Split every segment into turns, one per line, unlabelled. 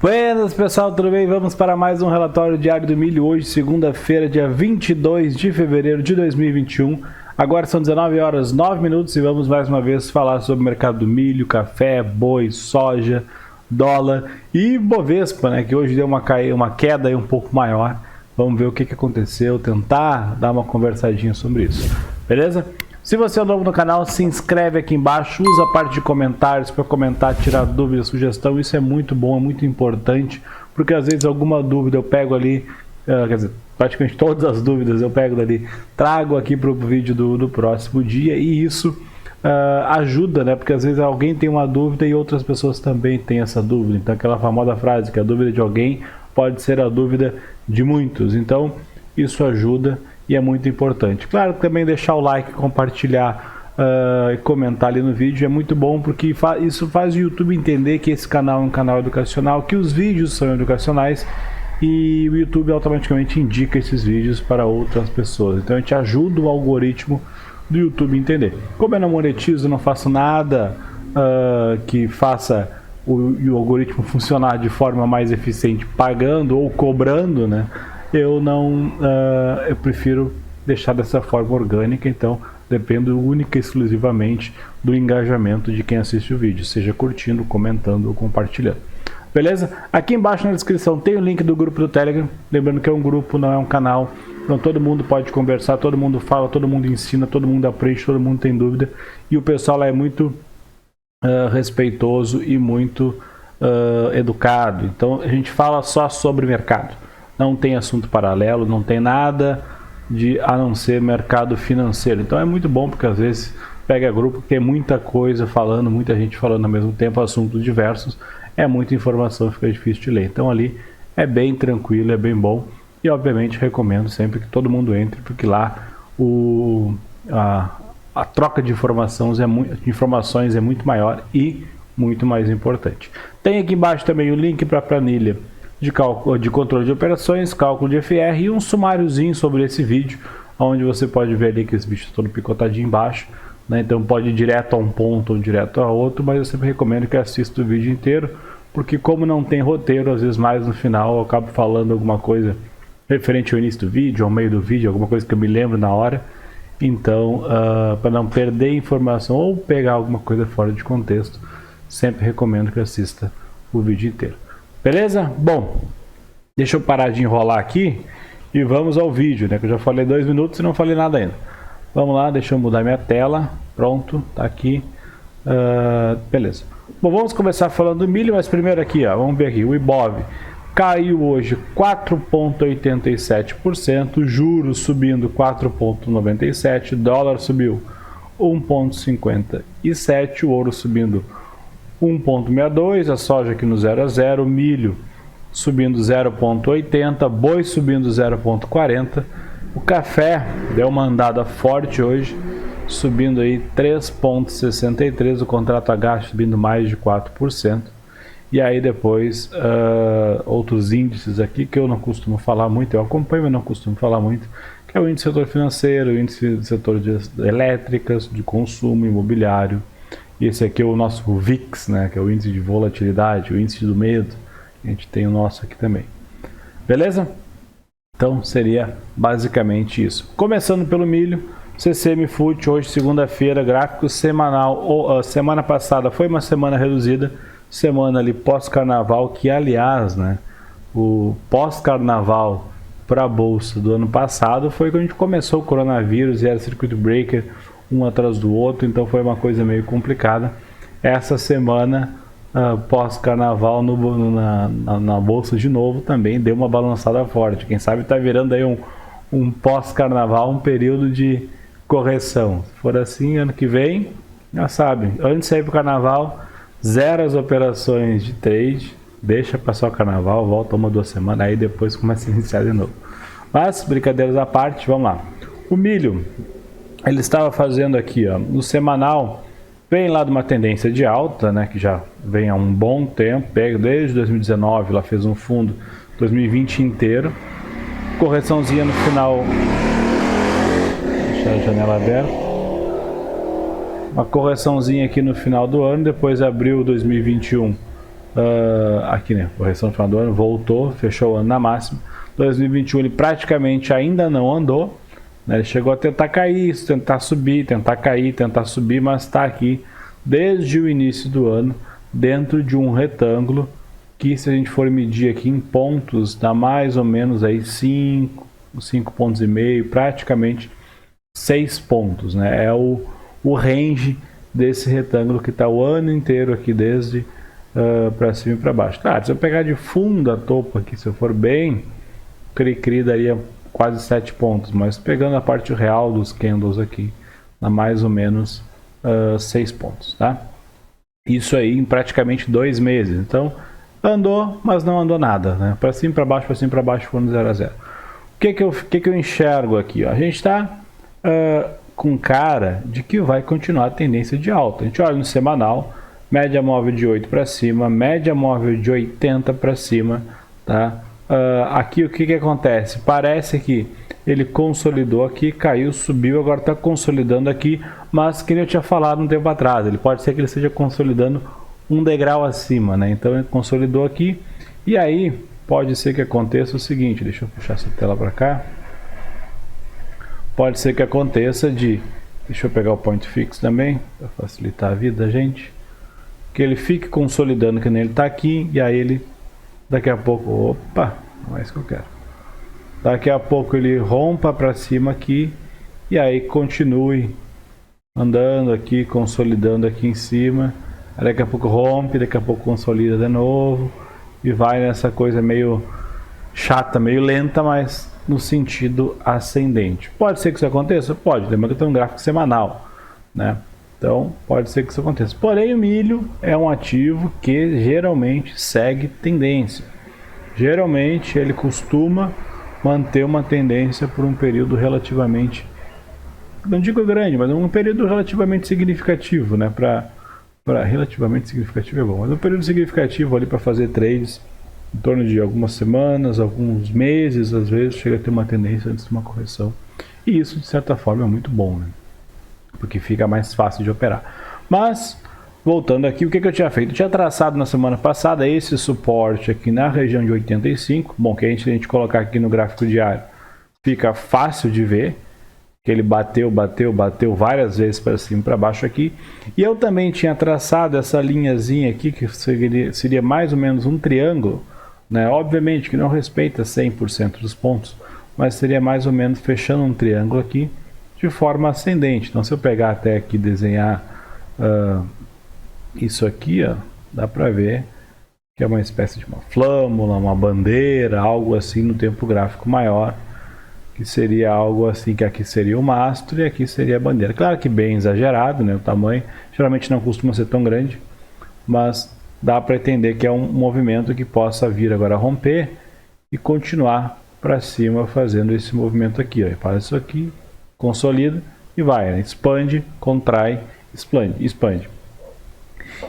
Buenas pessoal, tudo bem? Vamos para mais um relatório diário do milho hoje, segunda-feira, dia 22 de fevereiro de 2021. Agora são 19 horas 9 minutos e vamos mais uma vez falar sobre o mercado do milho, café, boi, soja, dólar e Bovespa, né, que hoje deu uma queda aí um pouco maior. Vamos ver o que aconteceu, tentar dar uma conversadinha sobre isso, beleza? Se você é novo no canal, se inscreve aqui embaixo, usa a parte de comentários para comentar, tirar dúvida, sugestão, isso é muito bom, é muito importante, porque às vezes alguma dúvida eu pego ali, quer dizer, praticamente todas as dúvidas eu pego dali, trago aqui para o vídeo do próximo dia e isso ajuda, né? Porque às vezes alguém tem uma dúvida e outras pessoas também têm essa dúvida, então aquela famosa frase que a dúvida de alguém pode ser a dúvida de muitos, então isso ajuda e é muito importante. Claro, também deixar o like, compartilhar e comentar ali no vídeo é muito bom, porque isso faz o YouTube entender que esse canal é um canal educacional, que os vídeos são educacionais e o YouTube automaticamente indica esses vídeos para outras pessoas. Então a gente ajuda o algoritmo do YouTube a entender. Como eu não monetizo, não faço nada que faça o algoritmo funcionar de forma mais eficiente pagando ou cobrando, né? Eu prefiro deixar dessa forma orgânica, então dependo única e exclusivamente do engajamento de quem assiste o vídeo, seja curtindo, comentando ou compartilhando. Beleza? Aqui embaixo na descrição tem o link do grupo do Telegram, lembrando que é um grupo, não é um canal, então todo mundo pode conversar, todo mundo fala, todo mundo ensina, todo mundo aprende, todo mundo tem dúvida, e o pessoal lá é muito respeitoso e muito educado, então a gente fala só sobre mercado. Não tem assunto paralelo, não tem nada a não ser mercado financeiro. Então é muito bom porque às vezes pega grupo que tem muita coisa falando, muita gente falando ao mesmo tempo, assuntos diversos, é muita informação, fica difícil de ler. Então ali é bem tranquilo, é bem bom e obviamente recomendo sempre que todo mundo entre, porque lá a troca de informações é muito maior e muito mais importante. Tem aqui embaixo também o link para a planilha de controle de operações, cálculo de FR e um sumáriozinho sobre esse vídeo, onde você pode ver ali que esse bicho está todo picotadinho embaixo, né? Então pode ir direto a um ponto ou direto a outro, mas eu sempre recomendo que assista o vídeo inteiro, porque como não tem roteiro, às vezes mais no final eu acabo falando alguma coisa referente ao início do vídeo, ao meio do vídeo, alguma coisa que eu me lembro na hora, então para não perder informação ou pegar alguma coisa fora de contexto, sempre recomendo que assista o vídeo inteiro. Beleza? Bom, deixa eu parar de enrolar aqui e vamos ao vídeo, né? Que eu já falei 2 minutos e não falei nada ainda. Vamos lá, deixa eu mudar minha tela. Pronto, tá aqui. Beleza. Bom, vamos começar falando do milho, mas primeiro aqui, ó, vamos ver aqui. O Ibov caiu hoje 4,87%, juros subindo 4,97%, dólar subiu 1,57%, o ouro subindo 1,62, a soja aqui no 0 a 0, milho subindo 0,80, boi subindo 0,40, o café deu uma andada forte hoje, subindo aí 3,63, o contrato H subindo mais de 4%, e aí depois outros índices aqui que eu não costumo falar muito, eu acompanho, mas não costumo falar muito, que é o índice do setor financeiro, o índice do setor de elétricas, de consumo imobiliário. E esse aqui é o nosso VIX, né, que é o índice de volatilidade, o índice do medo. A gente tem o nosso aqui também. Beleza? Então seria basicamente isso. Começando pelo milho, CCM Food, hoje segunda-feira, gráfico semanal. Semana passada foi uma semana reduzida, semana ali pós-carnaval, que aliás, né, o pós-carnaval para a bolsa do ano passado foi quando a gente começou o coronavírus e era circuit breaker, um atrás do outro, então foi uma coisa meio complicada. Essa semana pós-carnaval na bolsa de novo também deu uma balançada forte. Quem sabe está virando aí um pós-carnaval, um período de correção. Se for assim, ano que vem, já sabe, antes de sair para o carnaval, zero as operações de trade, deixa passar o carnaval, volta 1 ou 2 semanas, aí depois começa a iniciar de novo. Mas, brincadeiras à parte, vamos lá. O milho, ele estava fazendo aqui, ó, no semanal, vem lá de uma tendência de alta, né, que já vem há um bom tempo, pega desde 2019, ela fez um fundo 2020 inteiro, correçãozinha no final, deixar a janela aberta, uma correçãozinha aqui no final do ano, depois abril 2021 aqui, né, correção no final do ano, voltou, fechou o ano na máxima. 2021 ele praticamente ainda não andou, né, ele chegou a tentar cair, tentar subir, tentar cair, tentar subir, mas está aqui desde o início do ano, dentro de um retângulo, que se a gente for medir aqui em pontos, dá mais ou menos aí 5 pontos e meio, praticamente 6 pontos, né, é o range desse retângulo que está o ano inteiro aqui, desde para cima e para baixo. Claro, se eu pegar de fundo a topo aqui, se eu for bem, cri-cri daria quase 7 pontos, mas pegando a parte real dos candles aqui, dá mais ou menos 6 pontos, tá? Isso aí em praticamente 2 meses. Então, andou, mas não andou nada, né? Para cima e para baixo, foi no 0 a 0. O que eu enxergo aqui? Ó? A gente está com cara de que vai continuar a tendência de alta. A gente olha no semanal, média móvel de 8 para cima, média móvel de 80 para cima, tá? Aqui o que acontece? Parece que ele consolidou aqui, caiu, subiu, agora está consolidando aqui, mas que eu tinha falado um tempo atrás, ele pode ser que ele esteja consolidando um degrau acima, né? Então ele consolidou aqui, e aí pode ser que aconteça o seguinte, deixa eu puxar essa tela para cá, pode ser que aconteça deixa eu pegar o point fix também, para facilitar a vida da gente, que ele fique consolidando que nem ele está aqui, e aí ele daqui a pouco, opa, não é isso que eu quero, daqui a pouco ele rompa para cima aqui, e aí continue andando aqui, consolidando aqui em cima, daqui a pouco rompe, daqui a pouco consolida de novo, e vai nessa coisa meio chata, meio lenta, mas no sentido ascendente. Pode ser que isso aconteça? Pode, lembra que eu tenho um gráfico semanal, né? Então pode ser que isso aconteça. Porém, o milho é um ativo que geralmente segue tendência. Geralmente ele costuma manter uma tendência por um período relativamente, não digo grande, mas um período relativamente significativo, né? Relativamente significativo é bom, mas um período significativo ali para fazer trades em torno de algumas semanas, alguns meses, às vezes chega a ter uma tendência antes de uma correção. E isso, de certa forma, é muito bom, né? Porque fica mais fácil de operar. Mas, voltando aqui, o que eu tinha feito? Eu tinha traçado na semana passada esse suporte aqui na região de 85. Bom, que a gente colocar aqui no gráfico diário, fica fácil de ver que ele bateu várias vezes para cima e para baixo aqui. E eu também tinha traçado essa linhazinha aqui, que seria mais ou menos um triângulo, né? Obviamente que não respeita 100% dos pontos, mas seria mais ou menos fechando um triângulo aqui de forma ascendente. Então, se eu pegar até aqui e desenhar isso aqui, ó, dá para ver que é uma espécie de uma flâmula, uma bandeira, algo assim no tempo gráfico maior, que seria algo assim, que aqui seria o mastro e aqui seria a bandeira. Claro que bem exagerado, né, o tamanho, geralmente não costuma ser tão grande, mas dá para entender que é um movimento que possa vir agora a romper e continuar para cima fazendo esse movimento aqui, ó. Faz isso aqui, consolida e vai, né? Expande, contrai, expande.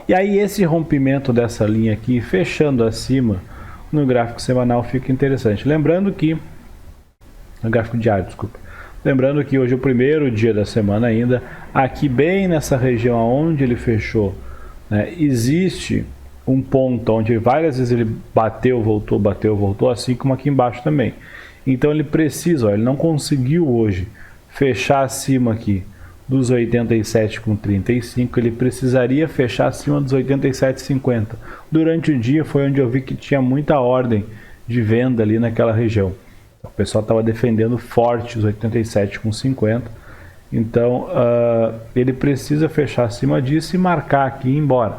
E aí esse rompimento dessa linha aqui, fechando acima no gráfico semanal, fica interessante. Lembrando que, no gráfico diário, desculpa. Lembrando que hoje é o primeiro dia da semana ainda, aqui bem nessa região onde ele fechou, né, existe um ponto onde várias vezes ele bateu, voltou, assim como aqui embaixo também. Então ele precisa, ó, ele não conseguiu hoje fechar acima aqui dos 87,35, ele precisaria fechar acima dos 87,50. Durante o dia foi onde eu vi que tinha muita ordem de venda ali naquela região. O pessoal estava defendendo forte os 87,50. Então ele precisa fechar acima disso e marcar aqui e ir embora.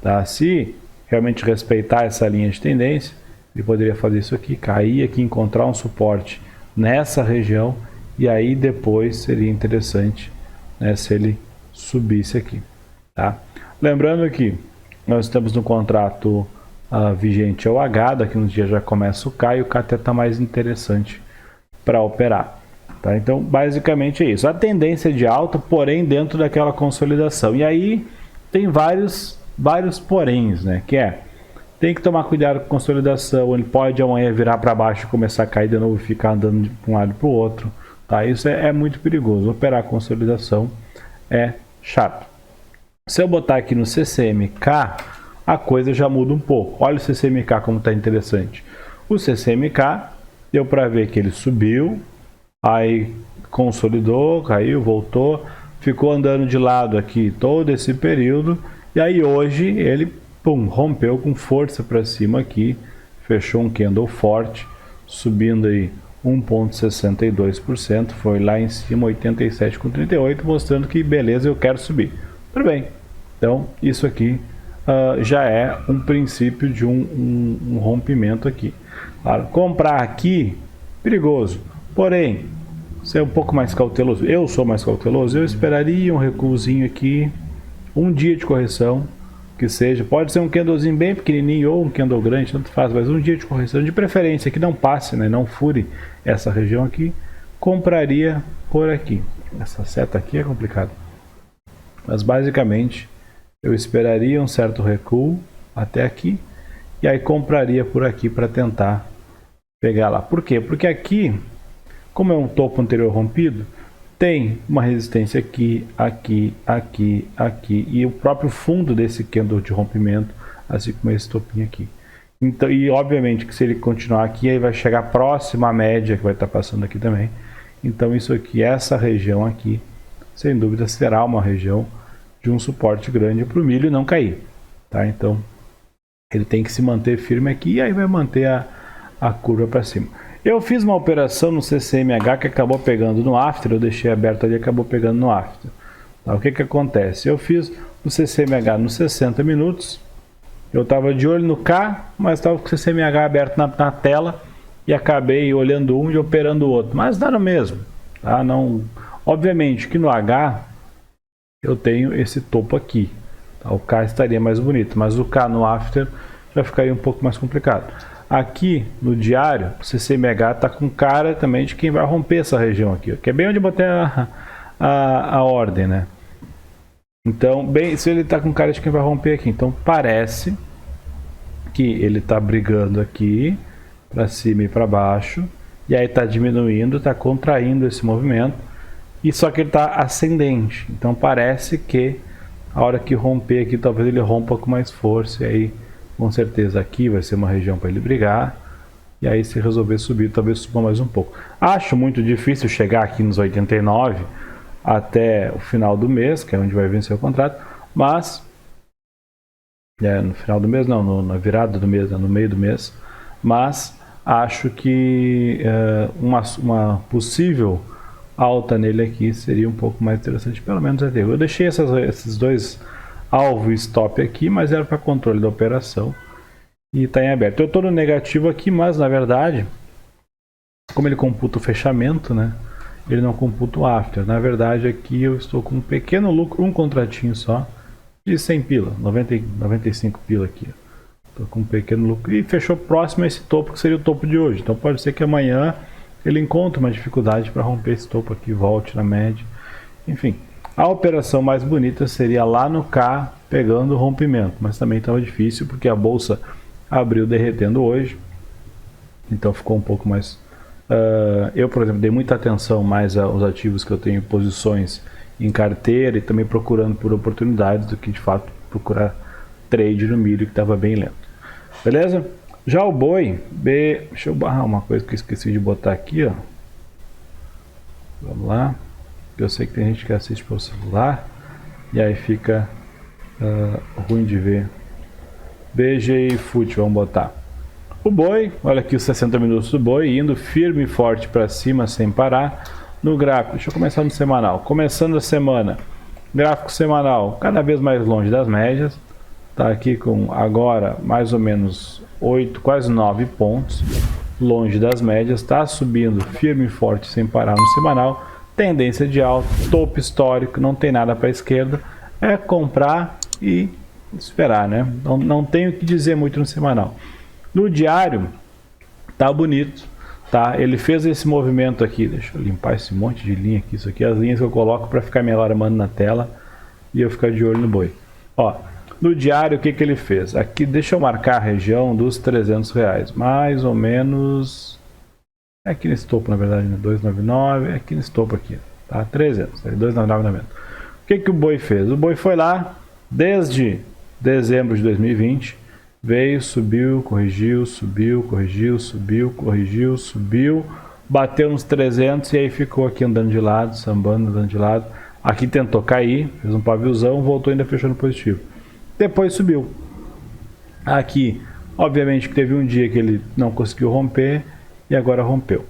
Tá? Se realmente respeitar essa linha de tendência, ele poderia fazer isso aqui, cair aqui, encontrar um suporte nessa região, e aí depois seria interessante, né, se ele subisse aqui. Tá? Lembrando que nós estamos no contrato vigente ao H, daqui uns dias já começa o K, e o K até está mais interessante para operar. Tá? Então, basicamente é isso. A tendência é de alta, porém dentro daquela consolidação. E aí tem vários poréns, né? Que tem que tomar cuidado com a consolidação, ele pode amanhã virar para baixo e começar a cair de novo e ficar andando de um lado para o outro. Tá? Isso é muito perigoso. Operar a consolidação é chato. Se eu botar aqui no CCMK, a coisa já muda um pouco. Olha o CCMK como está interessante. O CCMK deu para ver que ele subiu, aí consolidou, caiu, voltou, ficou andando de lado aqui todo esse período, e aí hoje ele rompeu com força para cima aqui, fechou um candle forte, subindo aí 1,62%, foi lá em cima 87,38, mostrando que beleza, eu quero subir. Tudo bem, então isso aqui já é um princípio de um rompimento aqui. Claro, comprar aqui, perigoso, porém, ser um pouco mais cauteloso, eu sou mais cauteloso, eu esperaria um recuozinho aqui, um dia de correção, que seja, pode ser um candlezinho bem pequenininho ou um candle grande, tanto faz, mas um dia de correção, de preferência que não passe, né, não fure essa região aqui, compraria por aqui. Essa seta aqui é complicado, mas basicamente eu esperaria um certo recuo até aqui e aí compraria por aqui para tentar pegar lá. Por quê? Porque aqui, como é um topo anterior rompido, tem uma resistência aqui, aqui, aqui, aqui e o próprio fundo desse candle de rompimento, assim como esse topinho aqui. Então, e obviamente que se ele continuar aqui, ele vai chegar próximo à média que vai estar passando aqui também. Então isso aqui, essa região aqui, sem dúvida será uma região de um suporte grande para o milho não cair, tá? Então ele tem que se manter firme aqui e aí vai manter a curva para cima. Eu fiz uma operação no CCMH que acabou pegando no after, eu deixei aberto ali e acabou pegando no after. Tá, o que que acontece? Eu fiz o CCMH nos 60 minutos, eu estava de olho no K, mas estava com o CCMH aberto na tela e acabei olhando um e operando o outro, mas dá no mesmo. Tá? Não, obviamente que no H eu tenho esse topo aqui, tá? O K estaria mais bonito, mas o K no after já ficaria um pouco mais complicado. Aqui no diário, o CCMH está com cara também de quem vai romper essa região aqui, ó, que é bem onde eu botei a ordem, né? Então, bem, se ele está com cara de quem vai romper aqui, então parece que ele está brigando aqui para cima e para baixo, e aí está diminuindo, está contraindo esse movimento, e só que ele está ascendente, então parece que a hora que romper aqui, talvez ele rompa com mais força, e aí com certeza aqui vai ser uma região para ele brigar, e aí se resolver subir, talvez suba mais um pouco. Acho muito difícil chegar aqui nos 89 até o final do mês, que é onde vai vencer o contrato, mas no final do mês não, na virada do mês, no meio do mês, mas acho que uma possível alta nele aqui seria um pouco mais interessante, pelo menos até. Eu deixei esses dois alvo e stop aqui, mas era para controle da operação e está em aberto. Eu estou no negativo aqui, mas na verdade, como ele computa o fechamento, né, ele não computa o after. Na verdade aqui eu estou com um pequeno lucro, um contratinho só, de 100 pila, 95 pila aqui. Estou com um pequeno lucro e fechou próximo a esse topo que seria o topo de hoje. Então pode ser que amanhã ele encontre uma dificuldade para romper esse topo aqui, volte na média, enfim. A operação mais bonita seria lá no K, pegando o rompimento, mas também estava difícil porque a bolsa abriu derretendo hoje, então ficou um pouco mais... eu, por exemplo, dei muita atenção mais aos ativos que eu tenho posições em carteira e também procurando por oportunidades do que de fato procurar trade no milho que estava bem lento. Beleza? Já o boi, deixa eu barrar uma coisa que eu esqueci de botar aqui, ó. Vamos lá. Eu sei que tem gente que assiste pelo celular e aí fica ruim de ver. BGI Foot, vamos botar. O boi, olha aqui os 60 minutos do boi, indo firme e forte para cima sem parar. No gráfico, deixa eu começar no semanal. Começando a semana, gráfico semanal cada vez mais longe das médias. Está aqui com agora mais ou menos 8, quase 9 pontos longe das médias. Está subindo firme e forte sem parar no semanal. Tendência de alta, topo histórico, não tem nada para a esquerda. É comprar e esperar, né? Não tenho o que dizer muito no semanal. No diário, tá bonito, tá? Ele fez esse movimento aqui, deixa eu limpar esse monte de linha aqui, isso aqui é as linhas que eu coloco para ficar melhor armando na tela e eu ficar de olho no boi. Ó, no diário o que que ele fez? Aqui, deixa eu marcar a região dos R$300, mais ou menos, é aqui nesse topo na verdade, né? 299, é aqui nesse topo aqui, tá? 300, 299,90. O que que o boi fez? O boi foi lá, desde dezembro de 2020, veio, subiu, corrigiu, subiu, corrigiu, subiu, corrigiu, subiu, bateu nos 300 e aí ficou aqui andando de lado, sambando, andando de lado. Aqui tentou cair, fez um paviozão, voltou e ainda fechou no positivo. Depois subiu. Aqui, obviamente que teve um dia que ele não conseguiu romper e agora rompeu.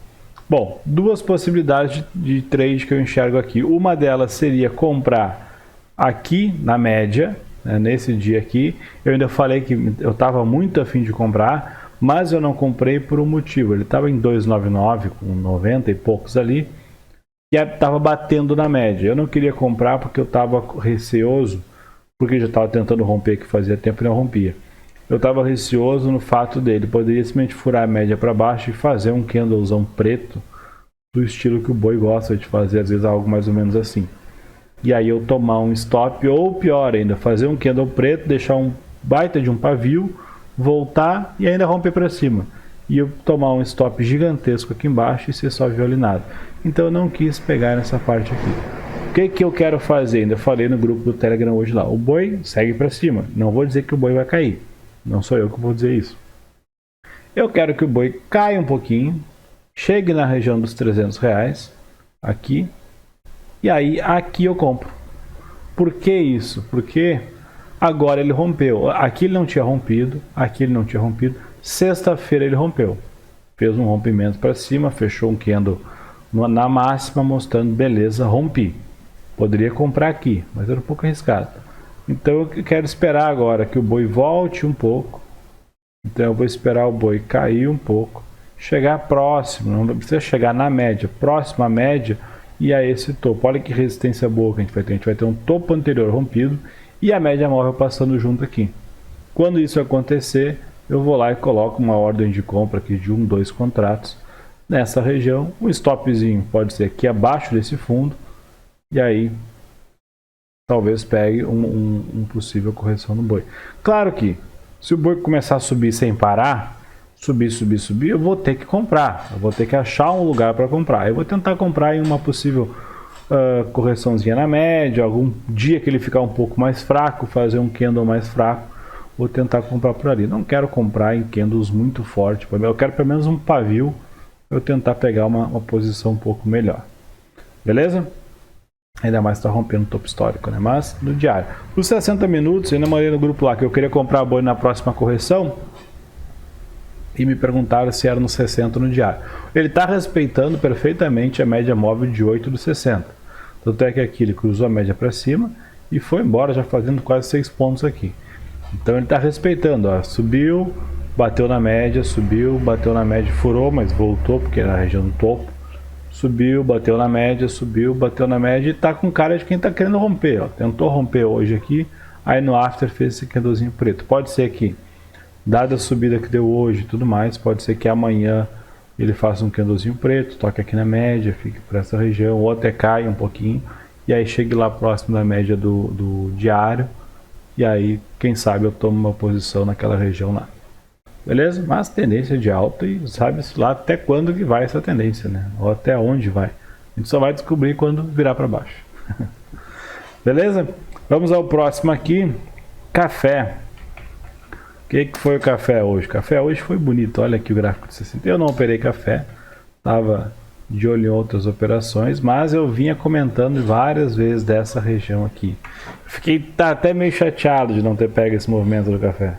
Bom, duas possibilidades de trade que eu enxergo aqui. Uma delas seria comprar aqui na média, né, nesse dia aqui. Eu ainda falei que eu estava muito afim de comprar, mas eu não comprei por um motivo. Ele estava em 2,99 com 90 e poucos ali e estava batendo na média. Eu não queria comprar porque eu estava receoso, porque já estava tentando romper que fazia tempo e não rompia. Eu estava receoso no fato dele poderia simplesmente furar a média para baixo e fazer um candlezão preto do estilo que o boi gosta de fazer, às vezes algo mais ou menos assim. E aí eu tomar um stop, ou pior ainda, fazer um candle preto, deixar um baita de um pavio, voltar e ainda romper para cima. E eu tomar um stop gigantesco aqui embaixo e ser só violinado. Então eu não quis pegar nessa parte aqui. O que eu quero fazer? Ainda falei no grupo do Telegram hoje lá. O boi segue para cima. Não vou dizer que o boi vai cair. Não sou eu que vou dizer isso. Eu quero que o boi caia um pouquinho, chegue na região dos R$300, aqui, e aí aqui eu compro. Por que isso? Porque agora ele rompeu. Aqui ele não tinha rompido, aqui ele não tinha rompido. Sexta-feira ele rompeu. Fez um rompimento para cima, fechou um candle na máxima, mostrando, beleza, rompi. Poderia comprar aqui, mas era um pouco arriscado. Então eu quero esperar agora que o boi volte um pouco. Então eu vou esperar o boi cair um pouco, chegar próximo, não precisa chegar na média, próximo à média e a esse topo. Olha que resistência boa que a gente vai ter. A gente vai ter um topo anterior rompido e a média móvel passando junto aqui. Quando isso acontecer, eu vou lá e coloco uma ordem de compra aqui de 1, 2 contratos nessa região. O stopzinho pode ser aqui abaixo desse fundo e aí talvez pegue um possível correção no boi. Claro que se o boi começar a subir sem parar, subir, eu vou ter que comprar. Eu vou ter que achar um lugar para comprar. Eu vou tentar comprar em uma possível correçãozinha na média, algum dia que ele ficar um pouco mais fraco, fazer um candle mais fraco, vou tentar comprar por ali. Não quero comprar em candles muito fortes, eu quero pelo menos um pavio, eu tentar pegar uma posição um pouco melhor. Beleza? Ainda mais está rompendo o topo histórico, né? Mas no diário. Os 60 minutos, eu ainda mandei no grupo lá que eu queria comprar boi na próxima correção e me perguntaram se era no 60 no diário. Ele está respeitando perfeitamente a média móvel de 8 do 60. Tanto é que aqui ele cruzou a média para cima e foi embora já fazendo quase 6 pontos aqui. Então ele está respeitando, ó, subiu, bateu na média, subiu, bateu na média, furou, mas voltou porque era a região do topo. Subiu, bateu na média, subiu, bateu na média e tá com cara de quem tá querendo romper, ó. Tentou romper hoje aqui, aí no after fez esse candlezinho preto. Pode ser que, dada a subida que deu hoje e tudo mais, pode ser que amanhã ele faça um candlezinho preto, toque aqui na média, fique por essa região, ou até caia um pouquinho, e aí chegue lá próximo da média do diário, e aí, quem sabe, eu tomo uma posição naquela região lá. Beleza? Mas tendência de alta e sabe-se lá até quando que vai essa tendência, né? Ou até onde vai. A gente só vai descobrir quando virar para baixo. Beleza? Vamos ao próximo aqui. Café. O que foi o café hoje? O café hoje foi bonito. Olha aqui o gráfico de 60. Eu não operei café. Estava de olho em outras operações, mas eu vinha comentando várias vezes dessa região aqui. Fiquei até meio chateado de não ter pego esse movimento do café.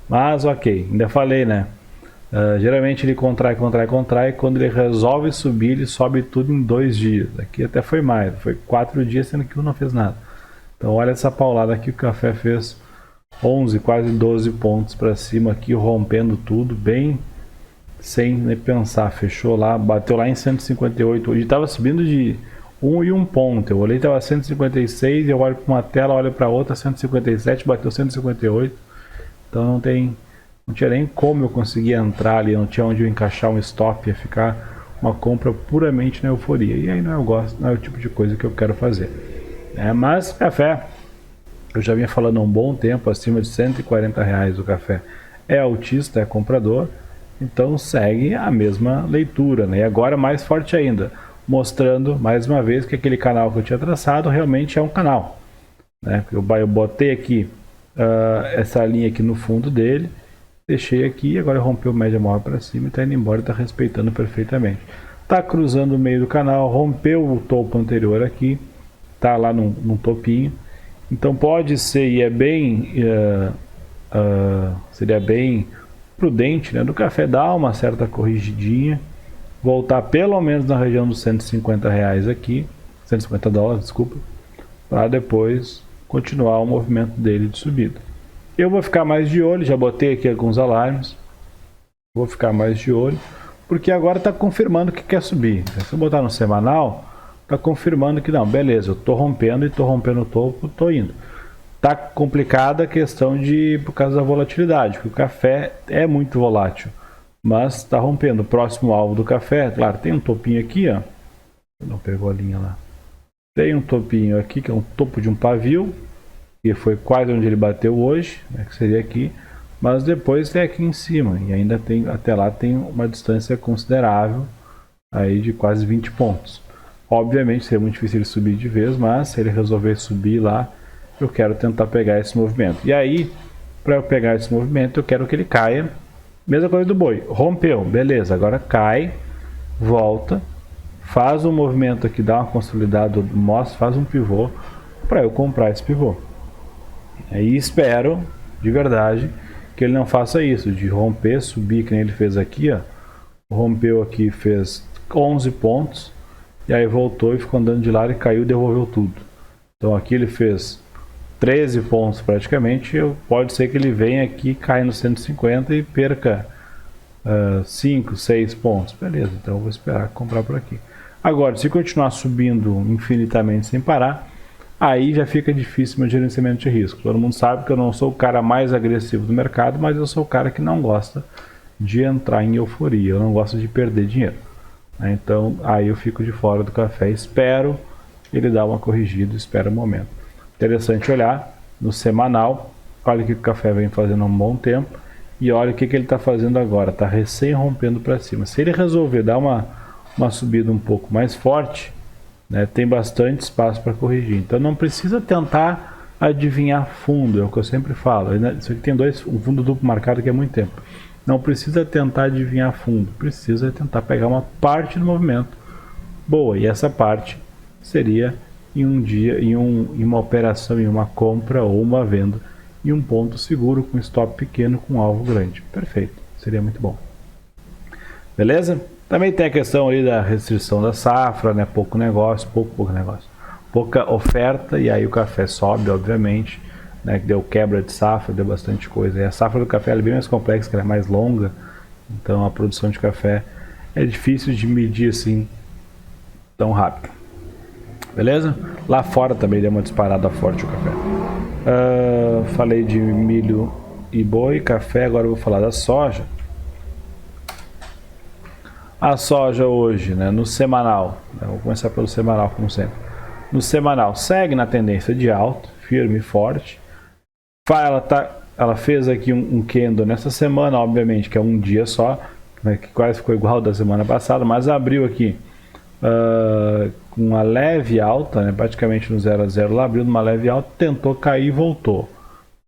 Mas ok, ainda falei, né? Geralmente ele contrai, quando ele resolve subir, ele sobe tudo em 2 dias. Aqui até foi mais, foi 4 dias, sendo que um não fez nada. Então olha essa paulada aqui, o café fez 11, quase 12 pontos para cima aqui, rompendo tudo, bem sem nem pensar. Fechou lá, bateu lá em 158, hoje estava subindo de 1 ponto. Eu olhei, estava 156, eu olho para uma tela, olho para outra, 157, bateu 158. Então não tinha nem como eu conseguir entrar ali, não tinha onde eu encaixar um stop, ia ficar uma compra puramente na euforia. E aí não é o tipo de coisa que eu quero fazer. Mas café, eu já vinha falando há um bom tempo, acima de R$140 o café é altista, é comprador, então segue a mesma leitura, né? E agora mais forte ainda, mostrando mais uma vez que aquele canal que eu tinha traçado realmente é um canal, né? Eu botei aqui essa linha aqui no fundo dele, deixei aqui, agora rompeu média móvel para cima e está indo embora, está respeitando perfeitamente. Está cruzando o meio do canal, rompeu o topo anterior aqui, está lá num topinho. Então pode ser, e é bem, seria bem prudente, né, do café dar uma certa corrigidinha, voltar pelo menos na região dos R$150 aqui, $150, desculpa, para depois continuar o movimento dele de subida. Eu vou ficar mais de olho, já botei aqui alguns alarmes, vou ficar mais de olho, porque agora está confirmando que quer subir. Se eu botar no semanal, está confirmando que não, beleza, eu estou rompendo e estou rompendo o topo, estou indo. Está complicada a questão por causa da volatilidade, porque o café é muito volátil, mas está rompendo. O próximo alvo do café, claro, tem um topinho aqui, ó, não pegou a linha lá, tem um topinho aqui, que é um topo de um pavio, que foi quase onde ele bateu hoje, né, que seria aqui, mas depois tem aqui em cima, e ainda tem, até lá tem uma distância considerável, aí de quase 20 pontos. Obviamente seria muito difícil ele subir de vez, mas se ele resolver subir lá, eu quero tentar pegar esse movimento. E aí, para eu pegar esse movimento, eu quero que ele caia. Mesma coisa do boi. Rompeu, beleza. Agora cai, volta, faz um movimento aqui, dá uma consolidada, mostra, faz um pivô para eu comprar esse pivô. Aí espero, de verdade, que ele não faça isso, de romper, subir, que nem ele fez aqui, ó. Rompeu aqui, fez 11 pontos, e aí voltou e ficou andando de lado e caiu e devolveu tudo. Então aqui ele fez 13 pontos praticamente, pode ser que ele venha aqui, caia no 150 e perca 5, 6 pontos. Beleza, então eu vou esperar comprar por aqui. Agora, se continuar subindo infinitamente sem parar, aí já fica difícil meu gerenciamento de risco. Todo mundo sabe que eu não sou o cara mais agressivo do mercado, mas eu sou o cara que não gosta de entrar em euforia, eu não gosto de perder dinheiro. Então aí eu fico de fora do café, espero ele dar uma corrigida, espero o momento. Interessante olhar no semanal, olha o que o café vem fazendo há um bom tempo e olha o que ele está fazendo agora, está recém rompendo para cima. Se ele resolver dar uma subida um pouco mais forte, né, tem bastante espaço para corrigir. Então não precisa tentar adivinhar fundo, é o que eu sempre falo. Isso aqui tem um fundo duplo marcado que é muito tempo. Não precisa tentar adivinhar fundo, precisa tentar pegar uma parte do movimento boa, e essa parte seria em um dia, em uma operação, em uma compra ou uma venda, em um ponto seguro, com stop pequeno, com alvo grande. Perfeito, seria muito bom. Beleza? Também tem a questão ali da restrição da safra, né? Pouco negócio, pouca oferta, e aí o café sobe, obviamente, né? Que deu quebra de safra, deu bastante coisa. E a safra do café é bem mais complexa, que ela é mais longa, então a produção de café é difícil de medir assim tão rápido. Beleza? Lá fora também deu uma disparada forte o café. Falei de milho e boi, café, agora eu vou falar da soja. A soja hoje, né, no semanal, né, vou começar pelo semanal como sempre. No semanal segue na tendência de alta, firme e forte. Ela fez aqui um candle nessa semana, obviamente que é um dia só, né, que quase ficou igual da semana passada, mas abriu aqui com uma leve alta, né, praticamente no 0 a 0 lá, abriu uma leve alta, tentou cair e voltou.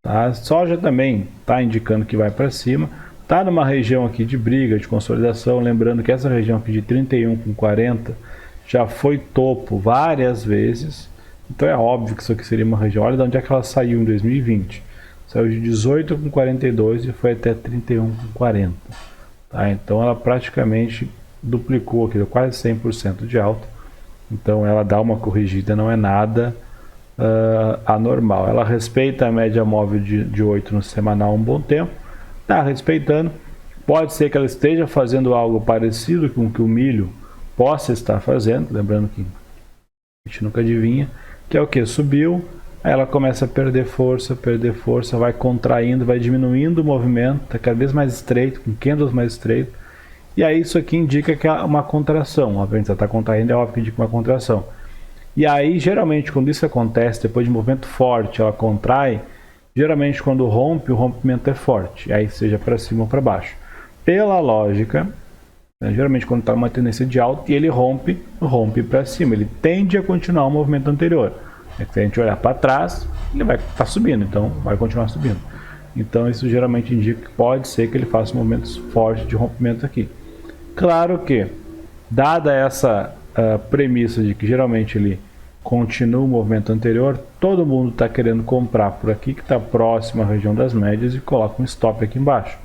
Tá? A soja também está indicando que vai para cima, está numa região aqui de briga, de consolidação, lembrando que essa região aqui de 31,40 já foi topo várias vezes, então é óbvio que isso aqui seria uma região. Olha de onde é que ela saiu em 2020, saiu de 18,42 e foi até 31,40. Tá? Então ela praticamente duplicou aqui, quase 100% de alta. Então ela dá uma corrigida, não é nada anormal. Ela respeita a média móvel de 8 no semanal há um bom tempo, está respeitando. Pode ser que ela esteja fazendo algo parecido com o que o milho possa estar fazendo, lembrando que a gente nunca adivinha, que é o que? Subiu, aí ela começa a perder força, vai contraindo, vai diminuindo o movimento, está cada vez mais estreito, com candles mais estreitos. E aí isso aqui indica que é uma contração. Obviamente, se ela está contraindo, é óbvio que indica uma contração. E aí, geralmente, quando isso acontece, depois de um movimento forte, ela contrai, geralmente quando rompe, o rompimento é forte, aí seja para cima ou para baixo. Pela lógica, né, geralmente quando está uma tendência de alta e ele rompe para cima, ele tende a continuar o movimento anterior. Se a gente olhar para trás, ele vai estar subindo, então vai continuar subindo. Então isso geralmente indica que pode ser que ele faça movimentos fortes de rompimento aqui. Claro que, dada essa premissa de que geralmente ele continua o movimento anterior, todo mundo está querendo comprar por aqui, que está próximo à região das médias, e coloca um stop aqui embaixo.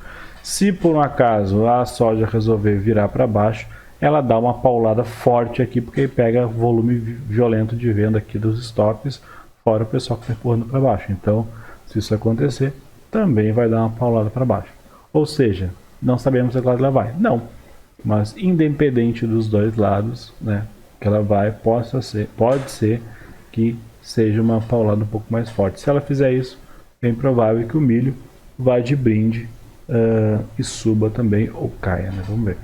Se por um acaso a soja resolver virar para baixo, ela dá uma paulada forte aqui, porque aí pega volume violento de venda aqui dos stops, fora o pessoal que está empurrando para baixo. Então, se isso acontecer, também vai dar uma paulada para baixo. Ou seja, não sabemos a que lado ela vai. Não, mas independente dos dois lados, né, que ela vai, pode ser que seja uma paulada um pouco mais forte. Se ela fizer isso, é bem provável que o milho vá de brinde e suba também, ou caia, né? Vamos ver.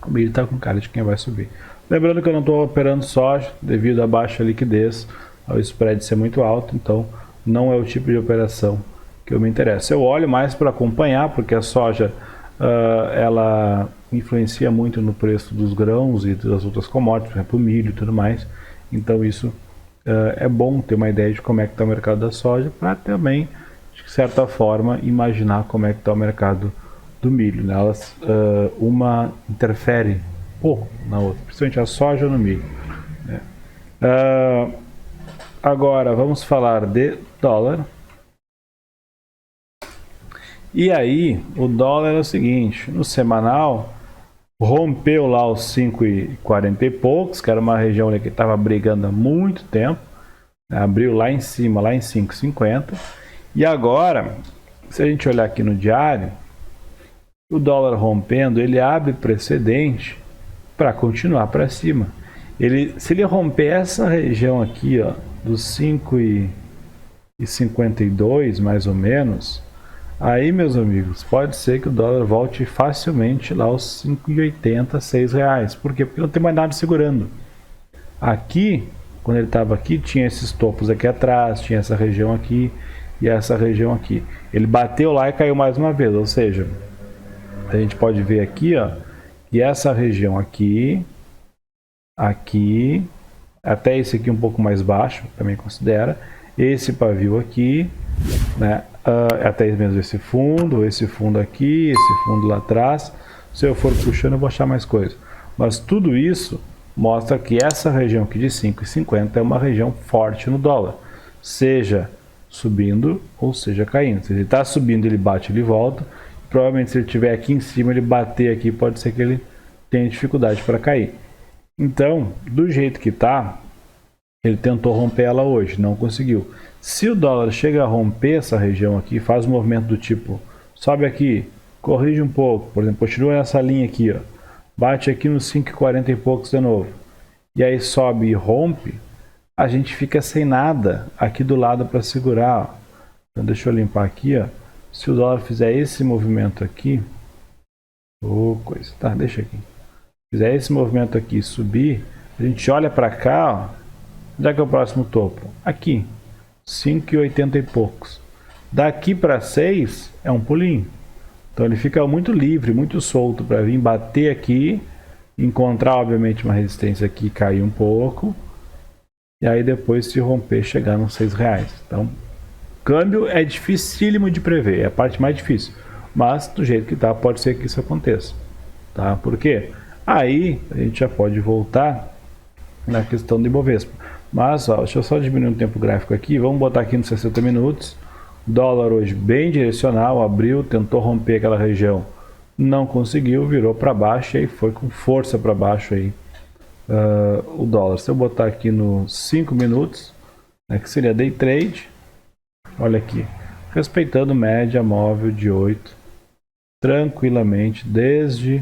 O milho está com cara de quem vai subir. Lembrando que eu não estou operando soja devido à baixa liquidez, ao spread ser muito alto, então não é o tipo de operação que eu me interesso. Eu olho mais para acompanhar, porque a soja ela influencia muito no preço dos grãos e das outras commodities, por exemplo, o milho e tudo mais. Então isso é bom ter uma ideia de como é que está o mercado da soja, para também, de certa forma, imaginar como é que está o mercado do milho, né? Elas, uma interfere pouco na outra, principalmente a soja no milho, né? Agora vamos falar de dólar. E aí o dólar é o seguinte: no semanal rompeu lá os 5,40 e poucos, que era uma região ali que estava brigando há muito tempo, né? Abriu lá em cima, lá em 5,50, e agora, se a gente olhar aqui no diário, o dólar rompendo, ele abre precedente para continuar para cima. Se ele romper essa região aqui, ó, dos 5,52 mais ou menos, aí, meus amigos, pode ser que o dólar volte facilmente lá aos 5,80, R$6. Por quê? Porque não tem mais nada segurando. Aqui, quando ele estava aqui, tinha esses topos aqui atrás, tinha essa região aqui e essa região aqui. Ele bateu lá e caiu mais uma vez, ou seja, a gente pode ver aqui, ó, que essa região aqui, até esse aqui um pouco mais baixo, também considera, esse pavio aqui, né, até mesmo esse fundo aqui, esse fundo lá atrás. Se eu for puxando, eu vou achar mais coisa. Mas tudo isso mostra que essa região aqui de 5,50 é uma região forte no dólar, seja subindo ou seja caindo. Se ele está subindo, ele bate, ele volta. Provavelmente, se ele estiver aqui em cima, ele bater aqui, pode ser que ele tenha dificuldade para cair. Então, do jeito que está, ele tentou romper ela hoje, não conseguiu. Se o dólar chega a romper essa região aqui, faz um movimento do tipo, sobe aqui, corrige um pouco, por exemplo, continua nessa linha aqui, ó, bate aqui nos 5,40 e poucos de novo, e aí sobe e rompe, a gente fica sem nada aqui do lado para segurar, ó. Então deixa eu limpar aqui, ó. Se o dólar fizer esse movimento aqui, tá, deixa aqui. Fizer esse movimento aqui e subir, a gente olha para cá, ó, onde é que é o próximo topo? Aqui, 5,80 e poucos. Daqui para 6 é um pulinho. Então ele fica muito livre, muito solto para vir bater aqui, encontrar obviamente uma resistência aqui, cair um pouco, e aí depois se romper chegar nos R$6. Então, câmbio é dificílimo de prever, é a parte mais difícil. Mas do jeito que tá, pode ser que isso aconteça, tá? Por quê? Aí a gente já pode voltar na questão do Ibovespa. Mas, ó, deixa eu só diminuir um tempo gráfico aqui, vamos botar aqui nos 60 minutos. Dólar hoje bem direcional, abriu, tentou romper aquela região, não conseguiu, virou para baixo e aí foi com força para baixo aí o dólar. Se eu botar aqui nos 5 minutos, né, que seria day trade, olha aqui, respeitando média móvel de 8, tranquilamente, desde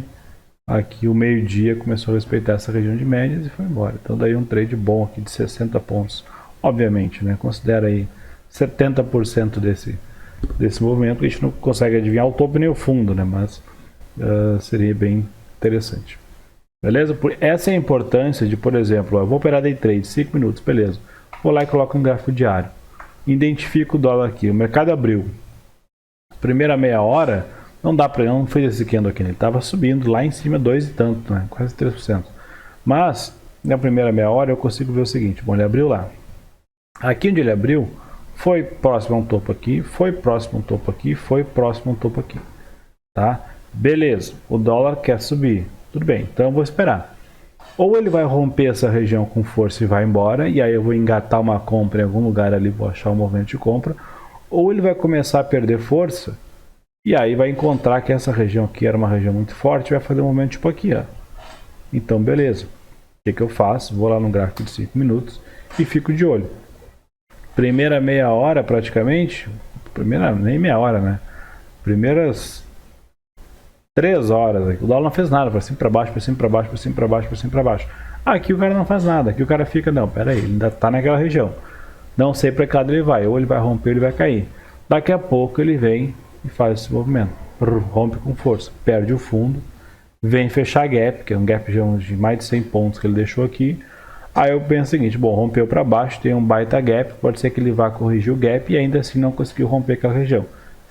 aqui o meio-dia começou a respeitar essa região de médias e foi embora. Então daí um trade bom aqui de 60 pontos, obviamente, né? Considera aí 70% desse movimento. A gente não consegue adivinhar o topo nem o fundo, né? Mas seria bem interessante. Beleza? Essa é a importância de, por exemplo, eu vou operar day trade, 5 minutos, beleza. Vou lá e coloco um gráfico diário. Identifico o dólar aqui, o mercado abriu. Primeira meia hora, não dá para, não fez esse candle aqui, ele estava subindo lá em cima 2 e tanto, né? Quase 3%. Mas, na primeira meia hora eu consigo ver o seguinte, bom, ele abriu lá. Aqui onde ele abriu, foi próximo a um topo aqui, foi próximo a um topo aqui, foi próximo a um topo aqui. Tá? Beleza, o dólar quer subir. Tudo bem, então eu vou esperar. Ou ele vai romper essa região com força e vai embora, e aí eu vou engatar uma compra em algum lugar ali, vou achar um movimento de compra. Ou ele vai começar a perder força, e aí vai encontrar que essa região aqui era uma região muito forte, e vai fazer um movimento tipo aqui, ó. Então, beleza. O que eu faço? Vou lá no gráfico de 5 minutos e fico de olho. Primeira meia hora praticamente, nem meia hora, né? Primeiras 3 horas, o dólar não fez nada, para cima, para baixo, para cima, para baixo, para cima, para baixo, para cima, para baixo. Aqui o cara não faz nada, aqui o cara fica, não, pera aí, ele ainda tá naquela região. Não sei para que lado ele vai, ou ele vai romper ou ele vai cair. Daqui a pouco ele vem e faz esse movimento, rompe com força, perde o fundo, vem fechar gap, que é um gap de mais de 100 pontos que ele deixou aqui. Aí eu penso o seguinte, bom, rompeu para baixo, tem um baita gap, pode ser que ele vá corrigir o gap e ainda assim não conseguiu romper aquela região.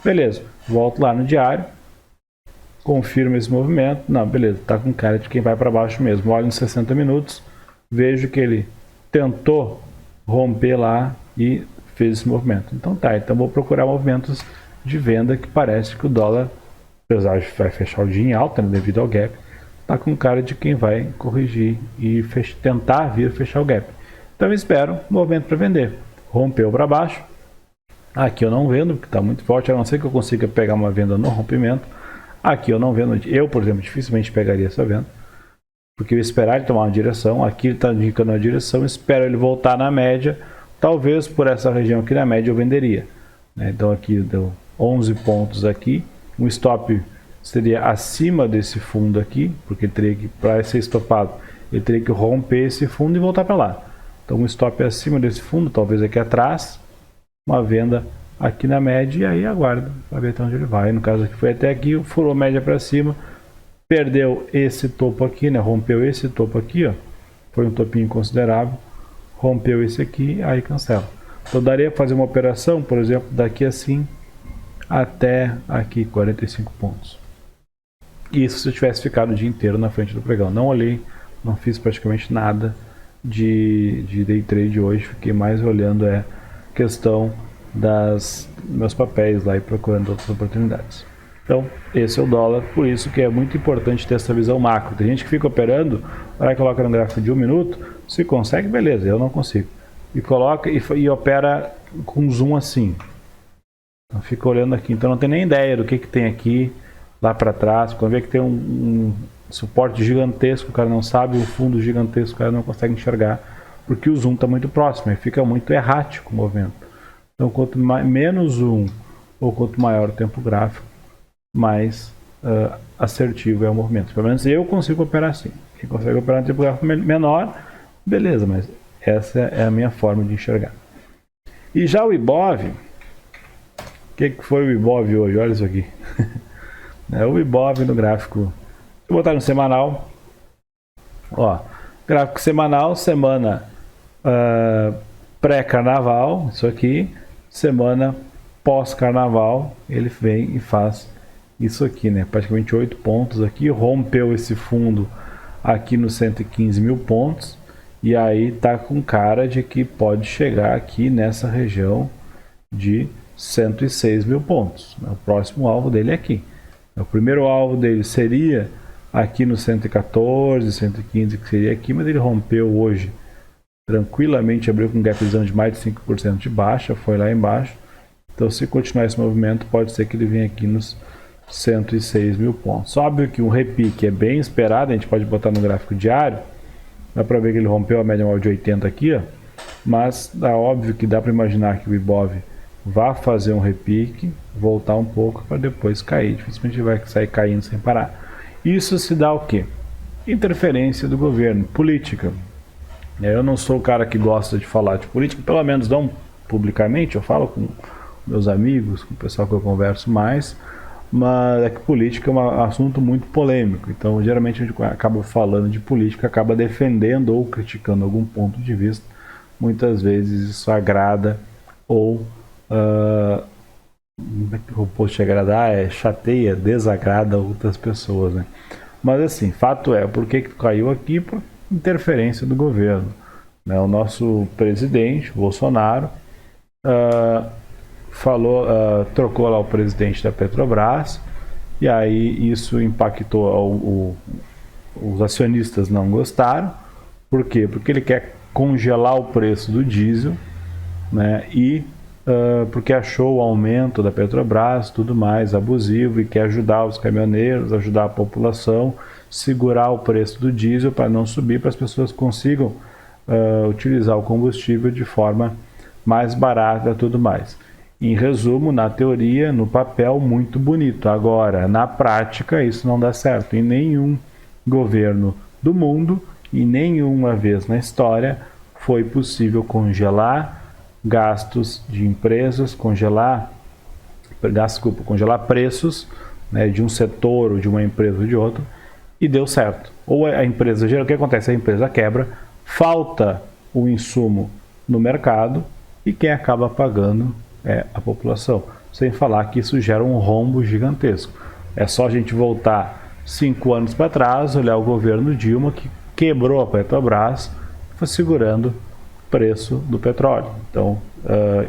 Beleza, volto lá no diário, confirmo esse movimento, não, beleza, tá com cara de quem vai para baixo mesmo. Olho nos 60 minutos, vejo que ele tentou romper lá e fez esse movimento. Então tá, então vou procurar movimentos de venda que parece que o dólar, apesar de vai fechar o dia em alta, né, devido ao gap, tá com cara de quem vai corrigir e tentar vir fechar o gap. Então eu espero um movimento para vender. Rompeu para baixo, aqui eu não vendo, porque está muito forte, a não ser que eu consiga pegar uma venda no rompimento. Aqui eu não vendo, eu por exemplo dificilmente pegaria essa venda, porque eu esperar ele tomar uma direção, aqui ele está indicando uma direção, espero ele voltar na média, talvez por essa região aqui na média eu venderia. Então aqui deu 11 pontos aqui, um stop seria acima desse fundo aqui, porque ele teria que, para ser estopado, ele teria que romper esse fundo e voltar para lá. Então um stop acima desse fundo, talvez aqui atrás, uma venda aqui na média e aí aguarda para ver até onde ele vai. No caso aqui foi até aqui, furou média para cima, perdeu esse topo aqui, né? Rompeu esse topo aqui, ó. Foi um topinho considerável, rompeu esse aqui, aí cancela. Então daria para fazer uma operação, por exemplo, daqui assim até aqui 45 pontos. Isso se eu tivesse ficado o dia inteiro na frente do pregão. Não olhei, não fiz praticamente nada de day trade hoje, fiquei mais olhando questão das meus papéis lá e procurando outras oportunidades. Então, esse é o dólar, por isso que é muito importante ter essa visão macro. Tem gente que fica operando, aí coloca no gráfico de 1 minuto, se consegue, beleza, eu não consigo. E coloca e opera com zoom assim. Então, fica olhando aqui, então não tem nem ideia do que tem aqui, lá para trás, quando vê que tem um suporte gigantesco, o cara não sabe, o fundo gigantesco, o cara não consegue enxergar, porque o zoom está muito próximo, e fica muito errático o movimento. Então, quanto menos zoom ou quanto maior o tempo gráfico, mais assertivo é o movimento. Pelo menos eu consigo operar assim. Quem consegue operar no tempo gráfico menor, beleza, mas essa é a minha forma de enxergar. E já o Ibov, o que foi o Ibov hoje? Olha isso aqui. O Ibov no gráfico, vou botar no semanal. Ó, gráfico semanal, semana pré-carnaval, isso aqui. Semana pós-carnaval, ele vem e faz isso aqui, né? Praticamente 8 pontos aqui, rompeu esse fundo aqui nos 115 mil pontos, e aí tá com cara de que pode chegar aqui nessa região de 106 mil pontos. O próximo alvo dele é aqui. O primeiro alvo dele seria aqui no 114, 115, que seria aqui, mas ele rompeu hoje tranquilamente, abriu com um gapzão de mais de 5% de baixa, foi lá embaixo. Então, se continuar esse movimento, pode ser que ele venha aqui nos 106 mil pontos. Óbvio que um repique é bem esperado, a gente pode botar no gráfico diário, dá para ver que ele rompeu a média móvel de 80 aqui, ó, mas é óbvio que dá para imaginar que o Ibov vá fazer um repique, voltar um pouco para depois cair, dificilmente vai sair caindo sem parar. Isso se dá o quê? Interferência do governo, política. Eu não sou o cara que gosta de falar de política, pelo menos não publicamente, eu falo com meus amigos, com o pessoal que eu converso mais, mas é que política é um assunto muito polêmico, então geralmente a gente acaba falando de política, acaba defendendo ou criticando algum ponto de vista, muitas vezes isso agrada ou o oposto de agradar chateia, desagrada outras pessoas, né? Mas assim, fato é, por que caiu aqui? Por interferência do governo. né? O nosso presidente, Bolsonaro, trocou lá o presidente da Petrobras, e aí isso impactou, os acionistas não gostaram. Por quê? Porque ele quer congelar o preço do diesel, né? E porque achou o aumento da Petrobras tudo mais abusivo e quer ajudar os caminhoneiros, ajudar a população, segurar o preço do diesel para não subir, para as pessoas consigam utilizar o combustível de forma mais barata e tudo mais. Em resumo, na teoria, no papel, muito bonito. Agora, na prática, isso não dá certo. Em nenhum governo do mundo, e nenhuma vez na história, foi possível congelar gastos de empresas, congelar preços, né, de um setor ou de uma empresa ou de outro, e deu certo. Ou a empresa, o que acontece? A empresa quebra, falta o insumo no mercado e quem acaba pagando é a população. Sem falar que isso gera um rombo gigantesco. É só a gente voltar 5 anos para trás, olhar o governo Dilma, que quebrou a Petrobras, foi segurando o preço do petróleo. Então,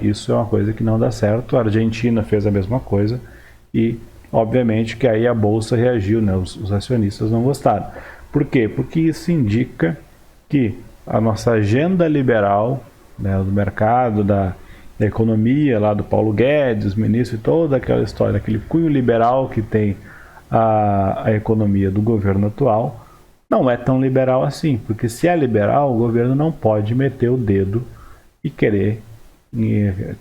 isso é uma coisa que não dá certo. A Argentina fez a mesma coisa e, obviamente, que aí a Bolsa reagiu, né? Os acionistas não gostaram. Por quê? Porque isso indica que a nossa agenda liberal, né, do mercado, da economia, lá do Paulo Guedes, ministro, e toda aquela história, aquele cunho liberal que tem a economia do governo atual, não é tão liberal assim, porque se é liberal, o governo não pode meter o dedo e querer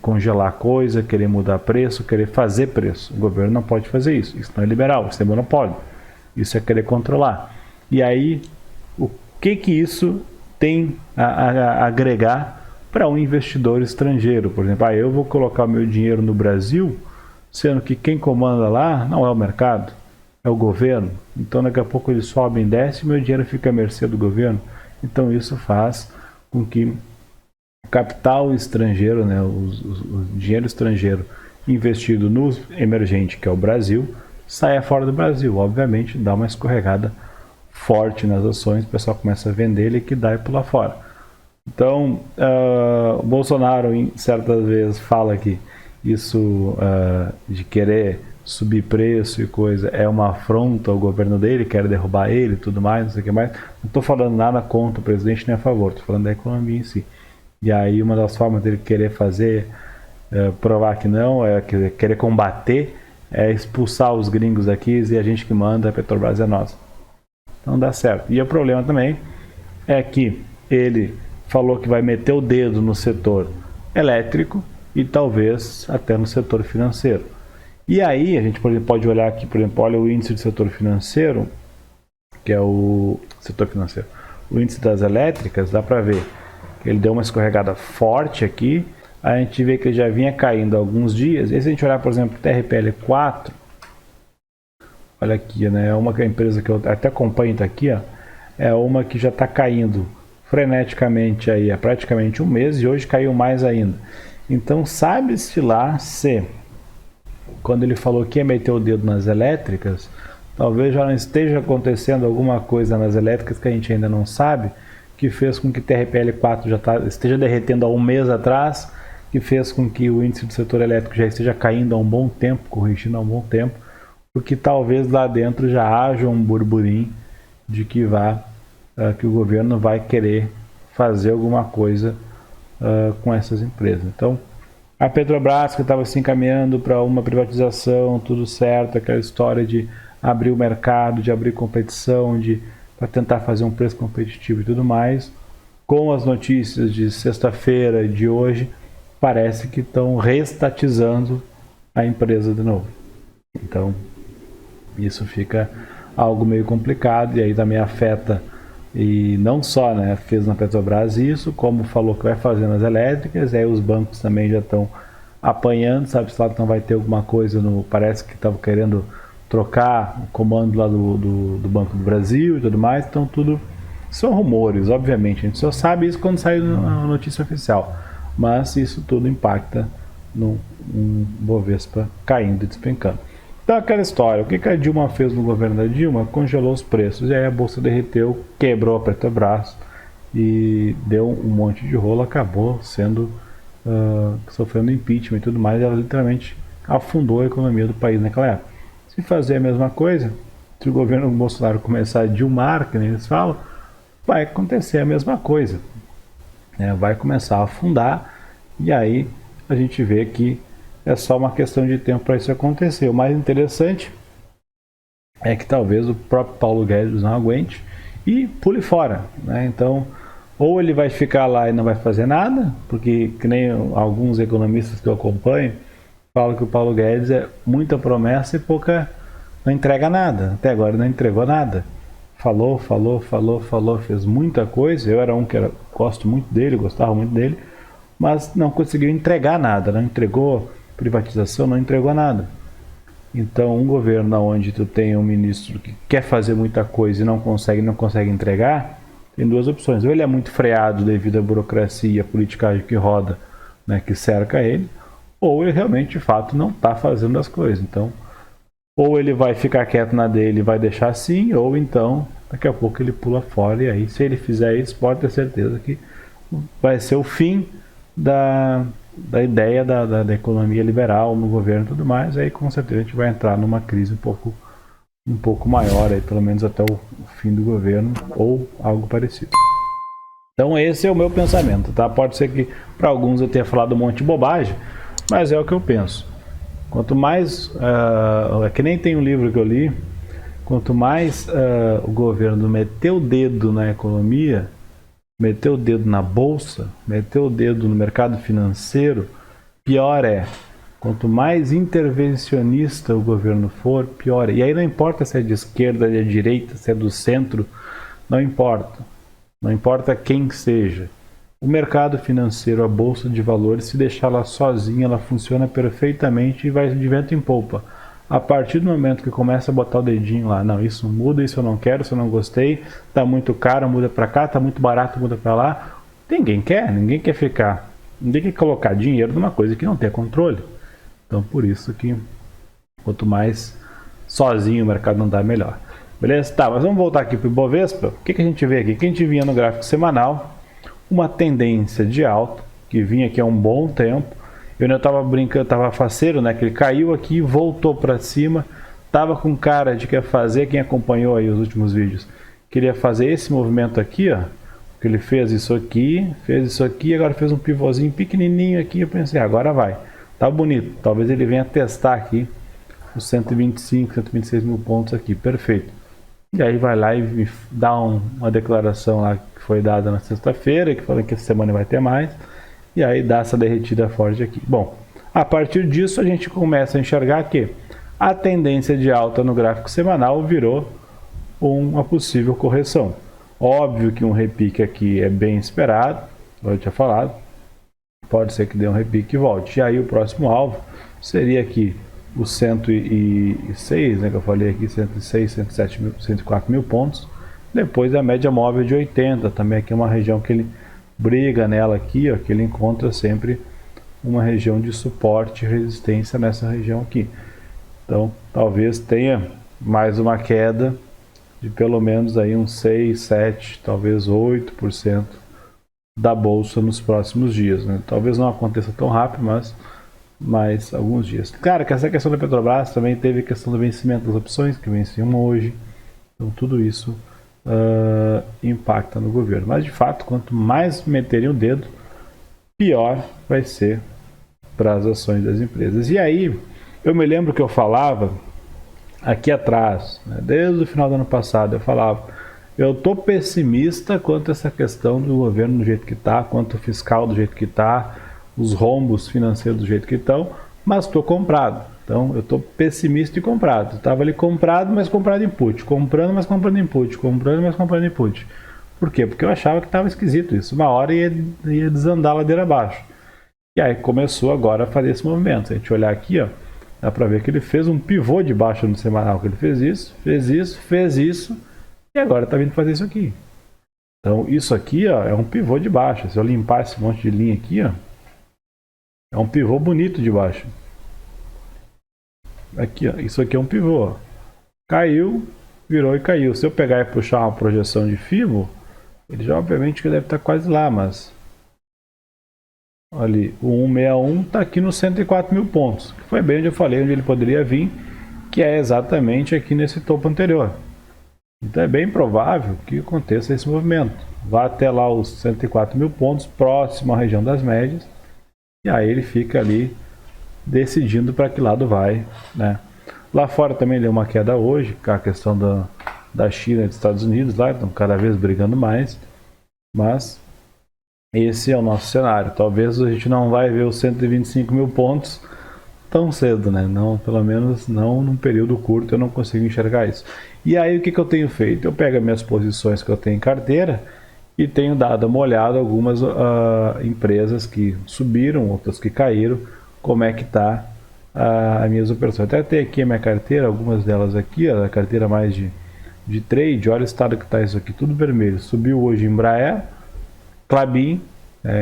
congelar coisa, querer mudar preço, querer fazer preço. O governo não pode fazer isso. Isso não é liberal, isso é monopólio. Isso é querer controlar. E aí, o que isso tem a agregar para um investidor estrangeiro? Por exemplo, eu vou colocar o meu dinheiro no Brasil, sendo que quem comanda lá não é o mercado, é o governo. Então daqui a pouco ele sobe e desce e meu dinheiro fica à mercê do governo. Então isso faz com que o capital estrangeiro, né, o dinheiro estrangeiro investido no emergente, que é o Brasil, saia fora do Brasil. Obviamente dá uma escorregada forte nas ações, o pessoal começa a vender, liquidar e pular fora. Então, o Bolsonaro, certas vezes, fala que isso de querer subir preço e coisa é uma afronta ao governo dele, quer derrubar ele e tudo mais, não sei o que mais. Não estou falando nada contra o presidente nem a favor, estou falando da economia em si. E aí uma das formas dele querer fazer, provar que não, querer combater, é expulsar os gringos aqui e a gente que manda, a Petrobras é nossa. Então dá certo. E o problema também é que ele falou que vai meter o dedo no setor elétrico e talvez até no setor financeiro. E aí a gente pode olhar aqui, por exemplo, olha o índice do setor financeiro, que é o setor financeiro, o índice das elétricas, dá para ver que ele deu uma escorregada forte aqui, a gente vê que ele já vinha caindo há alguns dias. E se a gente olhar, por exemplo, o TRPL4, olha aqui, né, é uma empresa que eu até acompanho, está aqui, ó, é uma que já está caindo freneticamente aí há praticamente um mês e hoje caiu mais ainda. Então sabe-se lá se, quando ele falou que ia meter o dedo nas elétricas, talvez já não esteja acontecendo alguma coisa nas elétricas que a gente ainda não sabe, que fez com que o TRPL4 esteja derretendo há um mês atrás, que fez com que o índice do setor elétrico já esteja caindo há um bom tempo, corrigindo há um bom tempo, porque talvez lá dentro já haja um burburinho de que que o governo vai querer fazer alguma coisa com essas empresas. Então, a Petrobras, que estava se encaminhando para uma privatização, tudo certo, aquela história de abrir o mercado, de abrir competição, para tentar fazer um preço competitivo e tudo mais, com as notícias de sexta-feira e de hoje, parece que estão reestatizando a empresa de novo. Então, isso fica algo meio complicado e aí também afeta, e não só, né, fez na Petrobras isso, como falou que vai fazer nas elétricas, e aí os bancos também já estão apanhando, sabe, se lá não vai ter alguma coisa, parece que estavam querendo trocar o comando lá do Banco do Brasil e tudo mais, então tudo são rumores, obviamente, a gente só sabe isso quando sai na notícia oficial, mas isso tudo impacta no Bovespa caindo e despencando. Então aquela história, o que a Dilma fez no governo da Dilma? Congelou os preços, e aí a bolsa derreteu, quebrou a Petrobras, e deu um monte de rolo, acabou sofrendo impeachment e tudo mais. Ela literalmente afundou a economia do país naquela época. Se fazer a mesma coisa, se o governo Bolsonaro começar a dilmar, que nem eles falam, vai acontecer a mesma coisa, né? Vai começar a afundar, e aí a gente vê que é só uma questão de tempo para isso acontecer. O mais interessante é que talvez o próprio Paulo Guedes não aguente e pule fora, né? Então, ou ele vai ficar lá e não vai fazer nada, porque, que nem alguns economistas que eu acompanho, falam que o Paulo Guedes é muita promessa e pouca, não entrega nada. Até agora não entregou nada. Falou, fez muita coisa. Eu era um que gosto muito dele, gostava muito dele, mas não conseguiu entregar nada. Não entregou privatização, não entregou nada. Então, um governo onde tu tem um ministro que quer fazer muita coisa e não consegue entregar, tem duas opções. Ou ele é muito freado devido à burocracia e à politicagem que roda, né, que cerca ele, ou ele realmente, de fato, não está fazendo as coisas. Então, ou ele vai ficar quieto na dele e vai deixar assim, ou então, daqui a pouco ele pula fora. E aí, se ele fizer isso, pode ter certeza que vai ser o fim da ideia da economia liberal no governo e tudo mais. Aí, com certeza, a gente vai entrar numa crise um pouco maior, aí, pelo menos até o fim do governo, ou algo parecido. Então, esse é o meu pensamento, tá? Pode ser que para alguns eu tenha falado um monte de bobagem, mas é o que eu penso. Quanto mais, é que nem tem um livro que eu li, quanto mais o governo meter o dedo na economia, meter o dedo na bolsa, meter o dedo no mercado financeiro, pior é. Quanto mais intervencionista o governo for, pior é. E aí não importa se é de esquerda, se é de direita, se é do centro, não importa. Não importa quem seja. O mercado financeiro, a bolsa de valores, se deixar ela sozinha, ela funciona perfeitamente e vai de vento em polpa. A partir do momento que começa a botar o dedinho lá, não, isso muda, isso eu não quero, isso eu não gostei, tá muito caro, muda para cá, tá muito barato, muda para lá. Ninguém quer ficar, ninguém quer colocar dinheiro numa coisa que não tem controle. Então, por isso que quanto mais sozinho o mercado não dá, melhor. Beleza? Tá, mas vamos voltar aqui para o Ibovespa. O que a gente vê aqui? Que a gente vinha no gráfico semanal, uma tendência de alta, que vinha aqui há um bom tempo. Eu ainda estava brincando, estava faceiro, né? Que ele caiu aqui, voltou para cima, estava com cara de que ia fazer, quem acompanhou aí os últimos vídeos, queria fazer esse movimento aqui, ó. Que ele fez isso aqui, agora fez um pivôzinho pequenininho aqui, eu pensei, agora vai. Tá bonito, talvez ele venha testar aqui os 125, 126 mil pontos aqui, perfeito. E aí vai lá e dá uma declaração lá que foi dada na sexta-feira, que falou que essa semana vai ter mais, e aí dá essa derretida forte aqui. Bom, a partir disso a gente começa a enxergar que a tendência de alta no gráfico semanal virou uma possível correção. Óbvio que um repique aqui é bem esperado, como eu tinha falado, pode ser que dê um repique e volte. E aí o próximo alvo seria aqui o 106, né, que eu falei aqui, 106, 107 mil, 104 mil pontos. Depois a média móvel de 80, também aqui é uma região que ele briga nela aqui, ó, que ele encontra sempre uma região de suporte e resistência nessa região aqui. Então, talvez tenha mais uma queda de pelo menos aí uns 6, 7, talvez 8% da bolsa nos próximos dias, né? Talvez não aconteça tão rápido, mas mais alguns dias. Claro que essa questão da Petrobras também teve questão do vencimento das opções, que venciam hoje. Então, tudo isso impacta no governo. Mas, de fato, quanto mais meterem o dedo, pior vai ser para as ações das empresas. E aí, eu me lembro que eu falava aqui atrás, né, desde o final do ano passado, eu falava, eu estou pessimista quanto a essa questão do governo do jeito que está, quanto o fiscal do jeito que está, os rombos financeiros do jeito que estão, mas estou comprado. Então, eu estou pessimista e comprado. Estava ali comprado, mas comprado em put. Comprando, mas comprando em put. Comprando, mas comprando em put. Por quê? Porque eu achava que estava esquisito isso. Uma hora ia desandar a ladeira abaixo. E aí começou agora a fazer esse movimento. Se a gente olhar aqui, ó, dá para ver que ele fez um pivô de baixa no semanal. Que ele fez isso, e agora está vindo fazer isso aqui. Então, isso aqui, ó, é um pivô de baixa. Se eu limpar esse monte de linha aqui, ó, é um pivô bonito de baixa. Aqui, ó, isso aqui é um pivô. Ó. Caiu, virou e caiu. Se eu pegar e puxar uma projeção de Fibo, Ele já obviamente que deve estar quase lá, mas ali, o 161 está aqui nos 104 mil pontos, que foi bem onde eu falei, onde ele poderia vir, que é exatamente aqui nesse topo anterior. Então é bem provável que aconteça esse movimento. Vá até lá os 104 mil pontos, próximo à região das médias, e aí ele fica ali decidindo para que lado vai, né? Lá fora também deu uma queda hoje, com a questão da China e dos Estados Unidos, lá estão cada vez brigando mais, mas esse é o nosso cenário. Talvez a gente não vai ver os 125 mil pontos tão cedo, né? Não, pelo menos não num período curto, eu não consigo enxergar isso. E aí o que eu tenho feito? Eu pego as minhas posições que eu tenho em carteira e tenho dado uma olhada em algumas empresas que subiram, outras que caíram, como é que está as minhas operações. Até tem aqui a minha carteira, algumas delas aqui, a carteira mais de trade, olha o estado que está isso aqui, tudo vermelho. Subiu hoje Embraer, Klabin,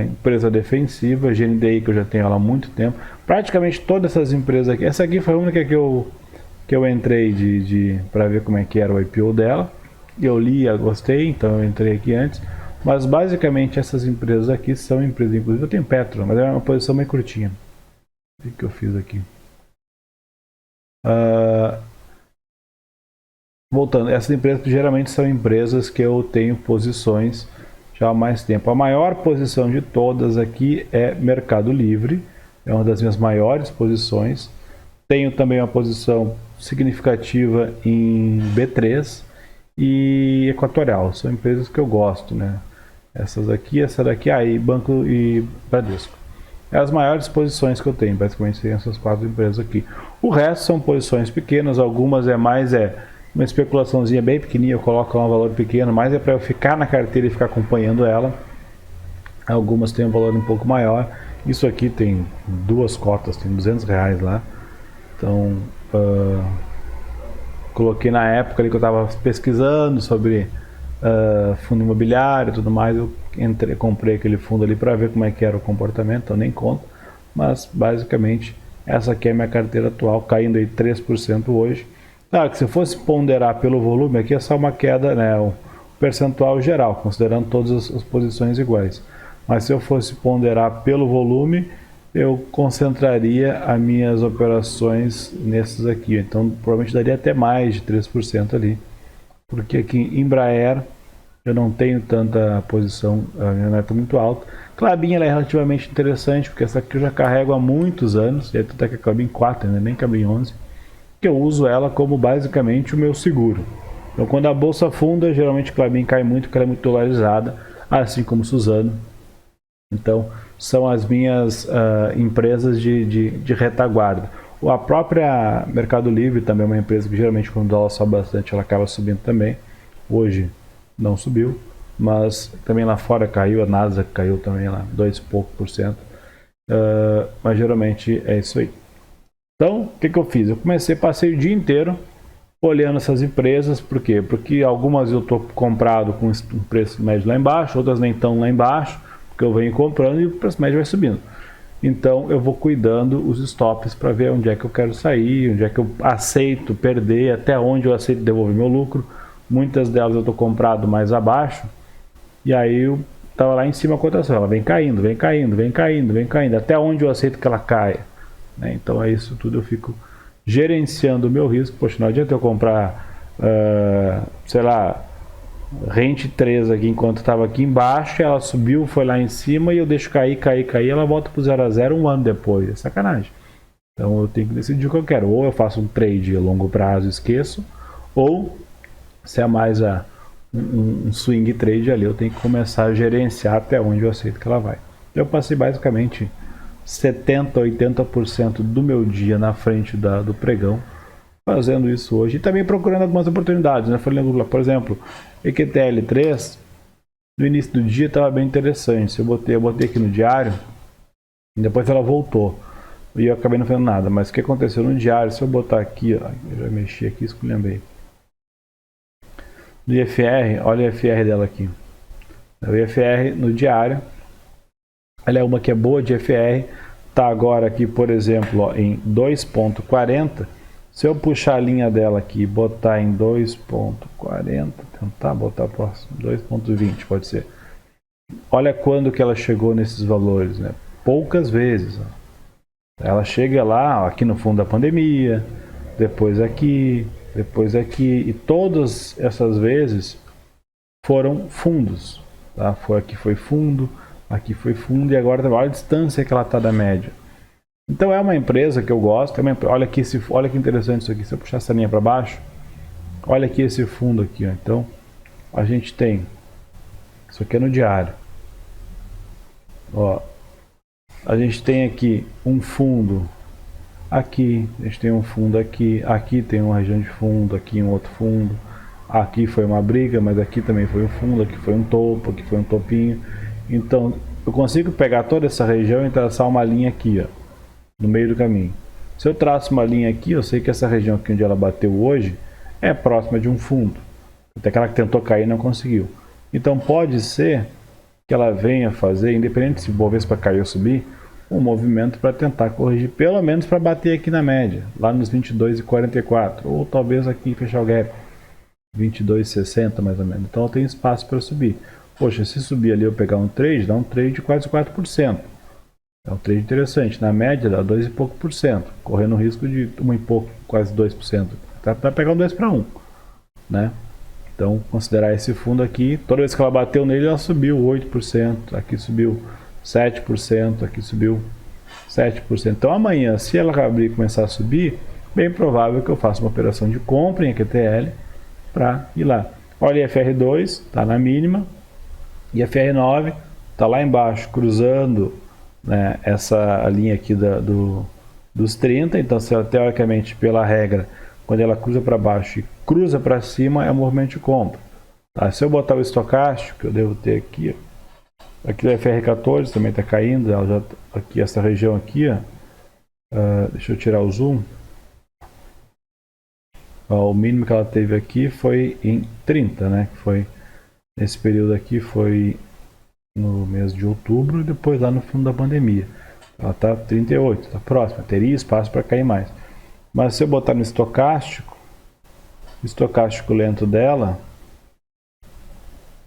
empresa defensiva, GNDI, que eu já tenho ela há muito tempo. Praticamente todas essas empresas aqui, essa aqui foi a única que eu entrei para ver como é que era o IPO dela. Eu li, eu gostei, então eu entrei aqui antes. Mas basicamente essas empresas aqui são empresas, inclusive eu tenho Petro, mas é uma posição meio curtinha. O que eu fiz aqui? Voltando, essas empresas geralmente são empresas que eu tenho posições já há mais tempo. A maior posição de todas aqui é Mercado Livre, é uma das minhas maiores posições. Tenho também uma posição significativa em B3 e Equatorial, são empresas que eu gosto, né? Essas aqui, essa daqui, aí Banco e Bradesco. É as maiores posições que eu tenho, basicamente tem essas 4 empresas aqui. O resto são posições pequenas, algumas uma especulaçãozinha bem pequenininha, eu coloco lá um valor pequeno, mas é para eu ficar na carteira e ficar acompanhando ela. Algumas têm um valor um pouco maior. Isso aqui tem 2 cotas, tem R$200 lá. Então, coloquei na época ali que eu estava pesquisando sobre fundo imobiliário e tudo mais, eu comprei aquele fundo ali para ver como é que era o comportamento, então nem conto, mas basicamente essa aqui é a minha carteira atual, caindo aí 3% hoje. Claro que se fosse ponderar pelo volume, aqui é só uma queda, né, o percentual geral, considerando todas as posições iguais. Mas se eu fosse ponderar pelo volume, eu concentraria as minhas operações nesses aqui. Então provavelmente daria até mais de 3% ali. Porque aqui em Embraer eu não tenho tanta posição, a minha meta é muito alta. Klabin ela é relativamente interessante, porque essa aqui eu já carrego há muitos anos, e até que a Klabin 4, né, nem Klabin 11, que eu uso ela como basicamente o meu seguro. Então quando a bolsa afunda, geralmente Klabin cai muito, porque ela é muito dolarizada, assim como Suzano. Então são as minhas empresas de retaguarda. A própria Mercado Livre também é uma empresa que geralmente quando o dólar sobe bastante ela acaba subindo também. Hoje não subiu, mas também lá fora caiu, a Nasdaq caiu também lá 2 e pouco por cento. Mas geralmente é isso aí. Então, o que eu fiz? Eu passei o dia inteiro olhando essas empresas. Por quê? Porque algumas eu estou comprado com um preço médio lá embaixo, outras nem tão lá embaixo, porque eu venho comprando e o preço médio vai subindo. Então eu vou cuidando os stops para ver onde é que eu quero sair, onde é que eu aceito perder, até onde eu aceito devolver meu lucro. Muitas delas eu estou comprado mais abaixo, e aí eu estava lá em cima a cotação, ela vem caindo, vem caindo, vem caindo, vem caindo, até onde eu aceito que ela caia, né? Então é isso tudo, eu fico gerenciando o meu risco. Poxa, não adianta eu comprar, sei lá, Rente 3 aqui enquanto estava aqui embaixo, ela subiu, foi lá em cima e eu deixo cair, ela volta para o 0 a 0 um ano depois, é sacanagem. Então eu tenho que decidir o que eu quero, ou eu faço um trade a longo prazo e esqueço, ou se é mais um swing trade ali, eu tenho que começar a gerenciar até onde eu aceito que ela vai. Eu passei basicamente 70, 80% do meu dia na frente do pregão, fazendo isso hoje e também procurando algumas oportunidades, né? Por exemplo, EQTL3 no início do dia estava bem interessante. Eu botei aqui no diário e depois ela voltou e eu acabei não fazendo nada. Mas o que aconteceu no diário, se eu botar aqui, ó, eu já mexi aqui, esculhambei. Do IFR, olha o IFR dela aqui. O IFR no diário, ela é uma que é boa de IFR, tá agora aqui, por exemplo, ó, em 2,40. Se eu puxar a linha dela aqui e botar em 2.40, tentar botar próximo, 2.20 pode ser. Olha quando que ela chegou nesses valores, né? Poucas vezes. Ó. Ela chega lá, ó, aqui no fundo da pandemia, depois aqui, e todas essas vezes foram fundos. Tá? Aqui foi fundo e agora olha a distância que ela está da média. Então é uma empresa que eu gosto. Olha que interessante isso aqui. Se eu puxar essa linha para baixo, olha aqui esse fundo aqui. Ó. Então a gente tem isso aqui é no diário. Ó, a gente tem aqui um fundo aqui, a gente tem um fundo aqui, aqui tem uma região de fundo, aqui um outro fundo, aqui foi uma briga, mas aqui também foi um fundo, aqui foi um topo, aqui foi um topinho. Então eu consigo pegar toda essa região e traçar uma linha aqui, ó, no meio do caminho. Se eu traço uma linha aqui, eu sei que essa região aqui onde ela bateu hoje é próxima de um fundo. Até aquela que tentou cair não conseguiu. Então pode ser que ela venha fazer, independente se o Bovespa cair ou subir, um movimento para tentar corrigir, pelo menos para bater aqui na média, lá nos 22,44, ou talvez aqui fechar o gap, 22,60 mais ou menos. Então eu tenho espaço para subir. Poxa, se subir ali eu pegar um trade, dá um trade de quase 4%. É um trade interessante. Na média dá 2 e pouco por cento, correndo o risco de 1 e pouco, quase 2%. Tá para pegar um 2 para 1, né? Então, considerar esse fundo aqui, toda vez que ela bateu nele, ela subiu 8%, aqui subiu 7%, aqui subiu 7%. Então, amanhã, se ela abrir e começar a subir, bem provável que eu faça uma operação de compra em EQTL para ir lá. Olha, FR2 está na mínima e FR9 está lá embaixo, cruzando, né, essa linha aqui dos 30. Então, se ela, teoricamente, pela regra, quando ela cruza para baixo e cruza para cima, é um movimento de compra. Tá? Se eu botar o estocástico, que eu devo ter aqui, ó, aqui o FR14 também está caindo, ela já, aqui, essa região aqui, ó, deixa eu tirar o zoom. Ó, o mínimo que ela teve aqui foi em 30, né? Foi, nesse período aqui foi no mês de outubro e depois lá no fundo da pandemia. Ela está 38, está próxima, teria espaço para cair mais. Mas se eu botar no estocástico, o estocástico lento dela,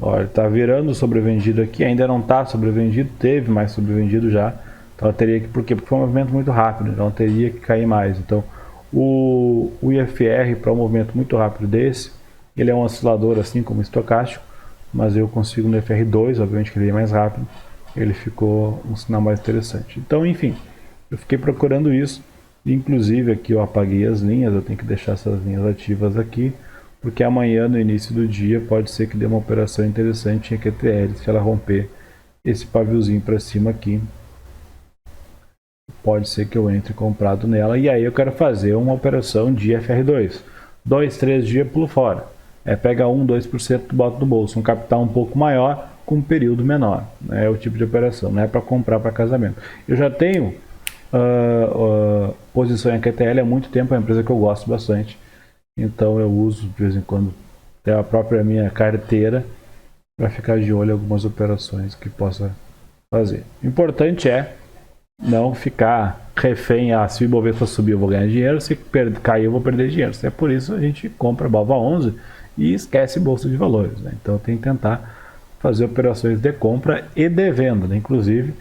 ó, ele está virando sobrevendido aqui, ainda não está sobrevendido, teve mais sobrevendido já. Então ela teria que, por quê? Porque foi um movimento muito rápido, então ela teria que cair mais. Então o IFR, para um movimento muito rápido desse, ele é um oscilador assim como o estocástico, mas eu consigo no FR2, obviamente que ele é mais rápido, ele ficou um sinal mais interessante. Então, enfim, eu fiquei procurando isso. Inclusive aqui eu apaguei as linhas, eu tenho que deixar essas linhas ativas aqui, porque amanhã no início do dia pode ser que dê uma operação interessante em EQTL, se ela romper esse paviozinho para cima aqui, pode ser que eu entre comprado nela, e aí eu quero fazer uma operação de FR2, 2, 3 dias pulo fora, pega 1, 2% e bota no bolso, um capital um pouco maior com um período menor, é o tipo de operação, não é para comprar para casamento. Eu já tenho posição em EQTL há muito tempo, é uma empresa que eu gosto bastante, então eu uso de vez em quando até a própria minha carteira para ficar de olho em algumas operações que possa fazer. O importante é não ficar refém, se o Ibovespa subir eu vou ganhar dinheiro, se cair eu vou perder dinheiro. É por isso a gente compra BOVA 11 e esquece bolsa de valores, né? Então tem que tentar fazer operações de compra e de venda, né? Inclusive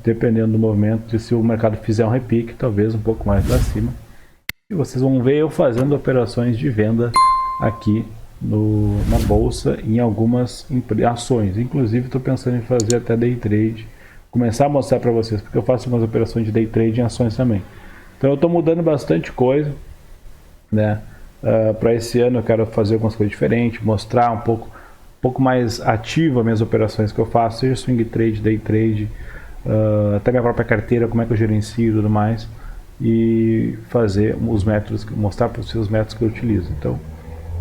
dependendo do movimento, se o mercado fizer um repique, talvez um pouco mais para cima. E vocês vão ver eu fazendo operações de venda aqui na bolsa em algumas ações. Inclusive estou pensando em fazer até day trade, começar a mostrar para vocês, porque eu faço umas operações de day trade em ações também. Então eu estou mudando bastante coisa, né? Para esse ano eu quero fazer algumas coisas diferentes, mostrar um pouco mais ativo as minhas operações que eu faço, seja swing trade, day trade, até minha própria carteira, como é que eu gerencio e tudo mais, e fazer os métodos, mostrar para vocês os métodos que eu utilizo. Então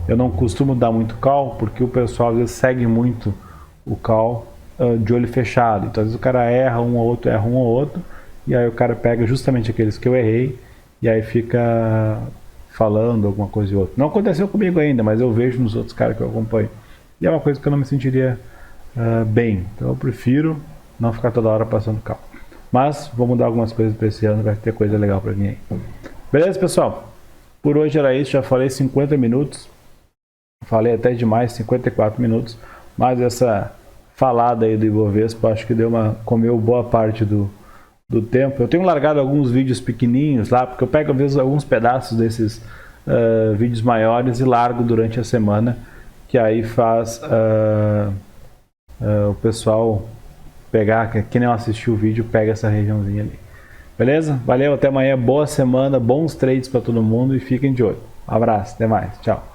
eu não costumo dar muito call, porque o pessoal às vezes segue muito o call de olho fechado, então às vezes o cara erra um ou outro, e aí o cara pega justamente aqueles que eu errei, e aí fica falando alguma coisa e outra. Não aconteceu comigo ainda, mas eu vejo nos outros caras que eu acompanho, e é uma coisa que eu não me sentiria bem, então eu prefiro não ficar toda hora passando calma. Mas vou mudar algumas coisas para esse ano, vai ter coisa legal para mim aí. Beleza, pessoal? Por hoje era isso, já falei 50 minutos. Falei até demais, 54 minutos. Mas essa falada aí do Ibovespa, acho que comeu boa parte do tempo. Eu tenho largado alguns vídeos pequenininhos lá, porque eu pego às vezes alguns pedaços desses vídeos maiores e largo durante a semana, que aí faz o pessoal pegar, quem não assistiu o vídeo, pega essa regiãozinha ali. Beleza? Valeu, até amanhã, boa semana, bons trades para todo mundo e fiquem de olho. Um abraço, até mais, tchau.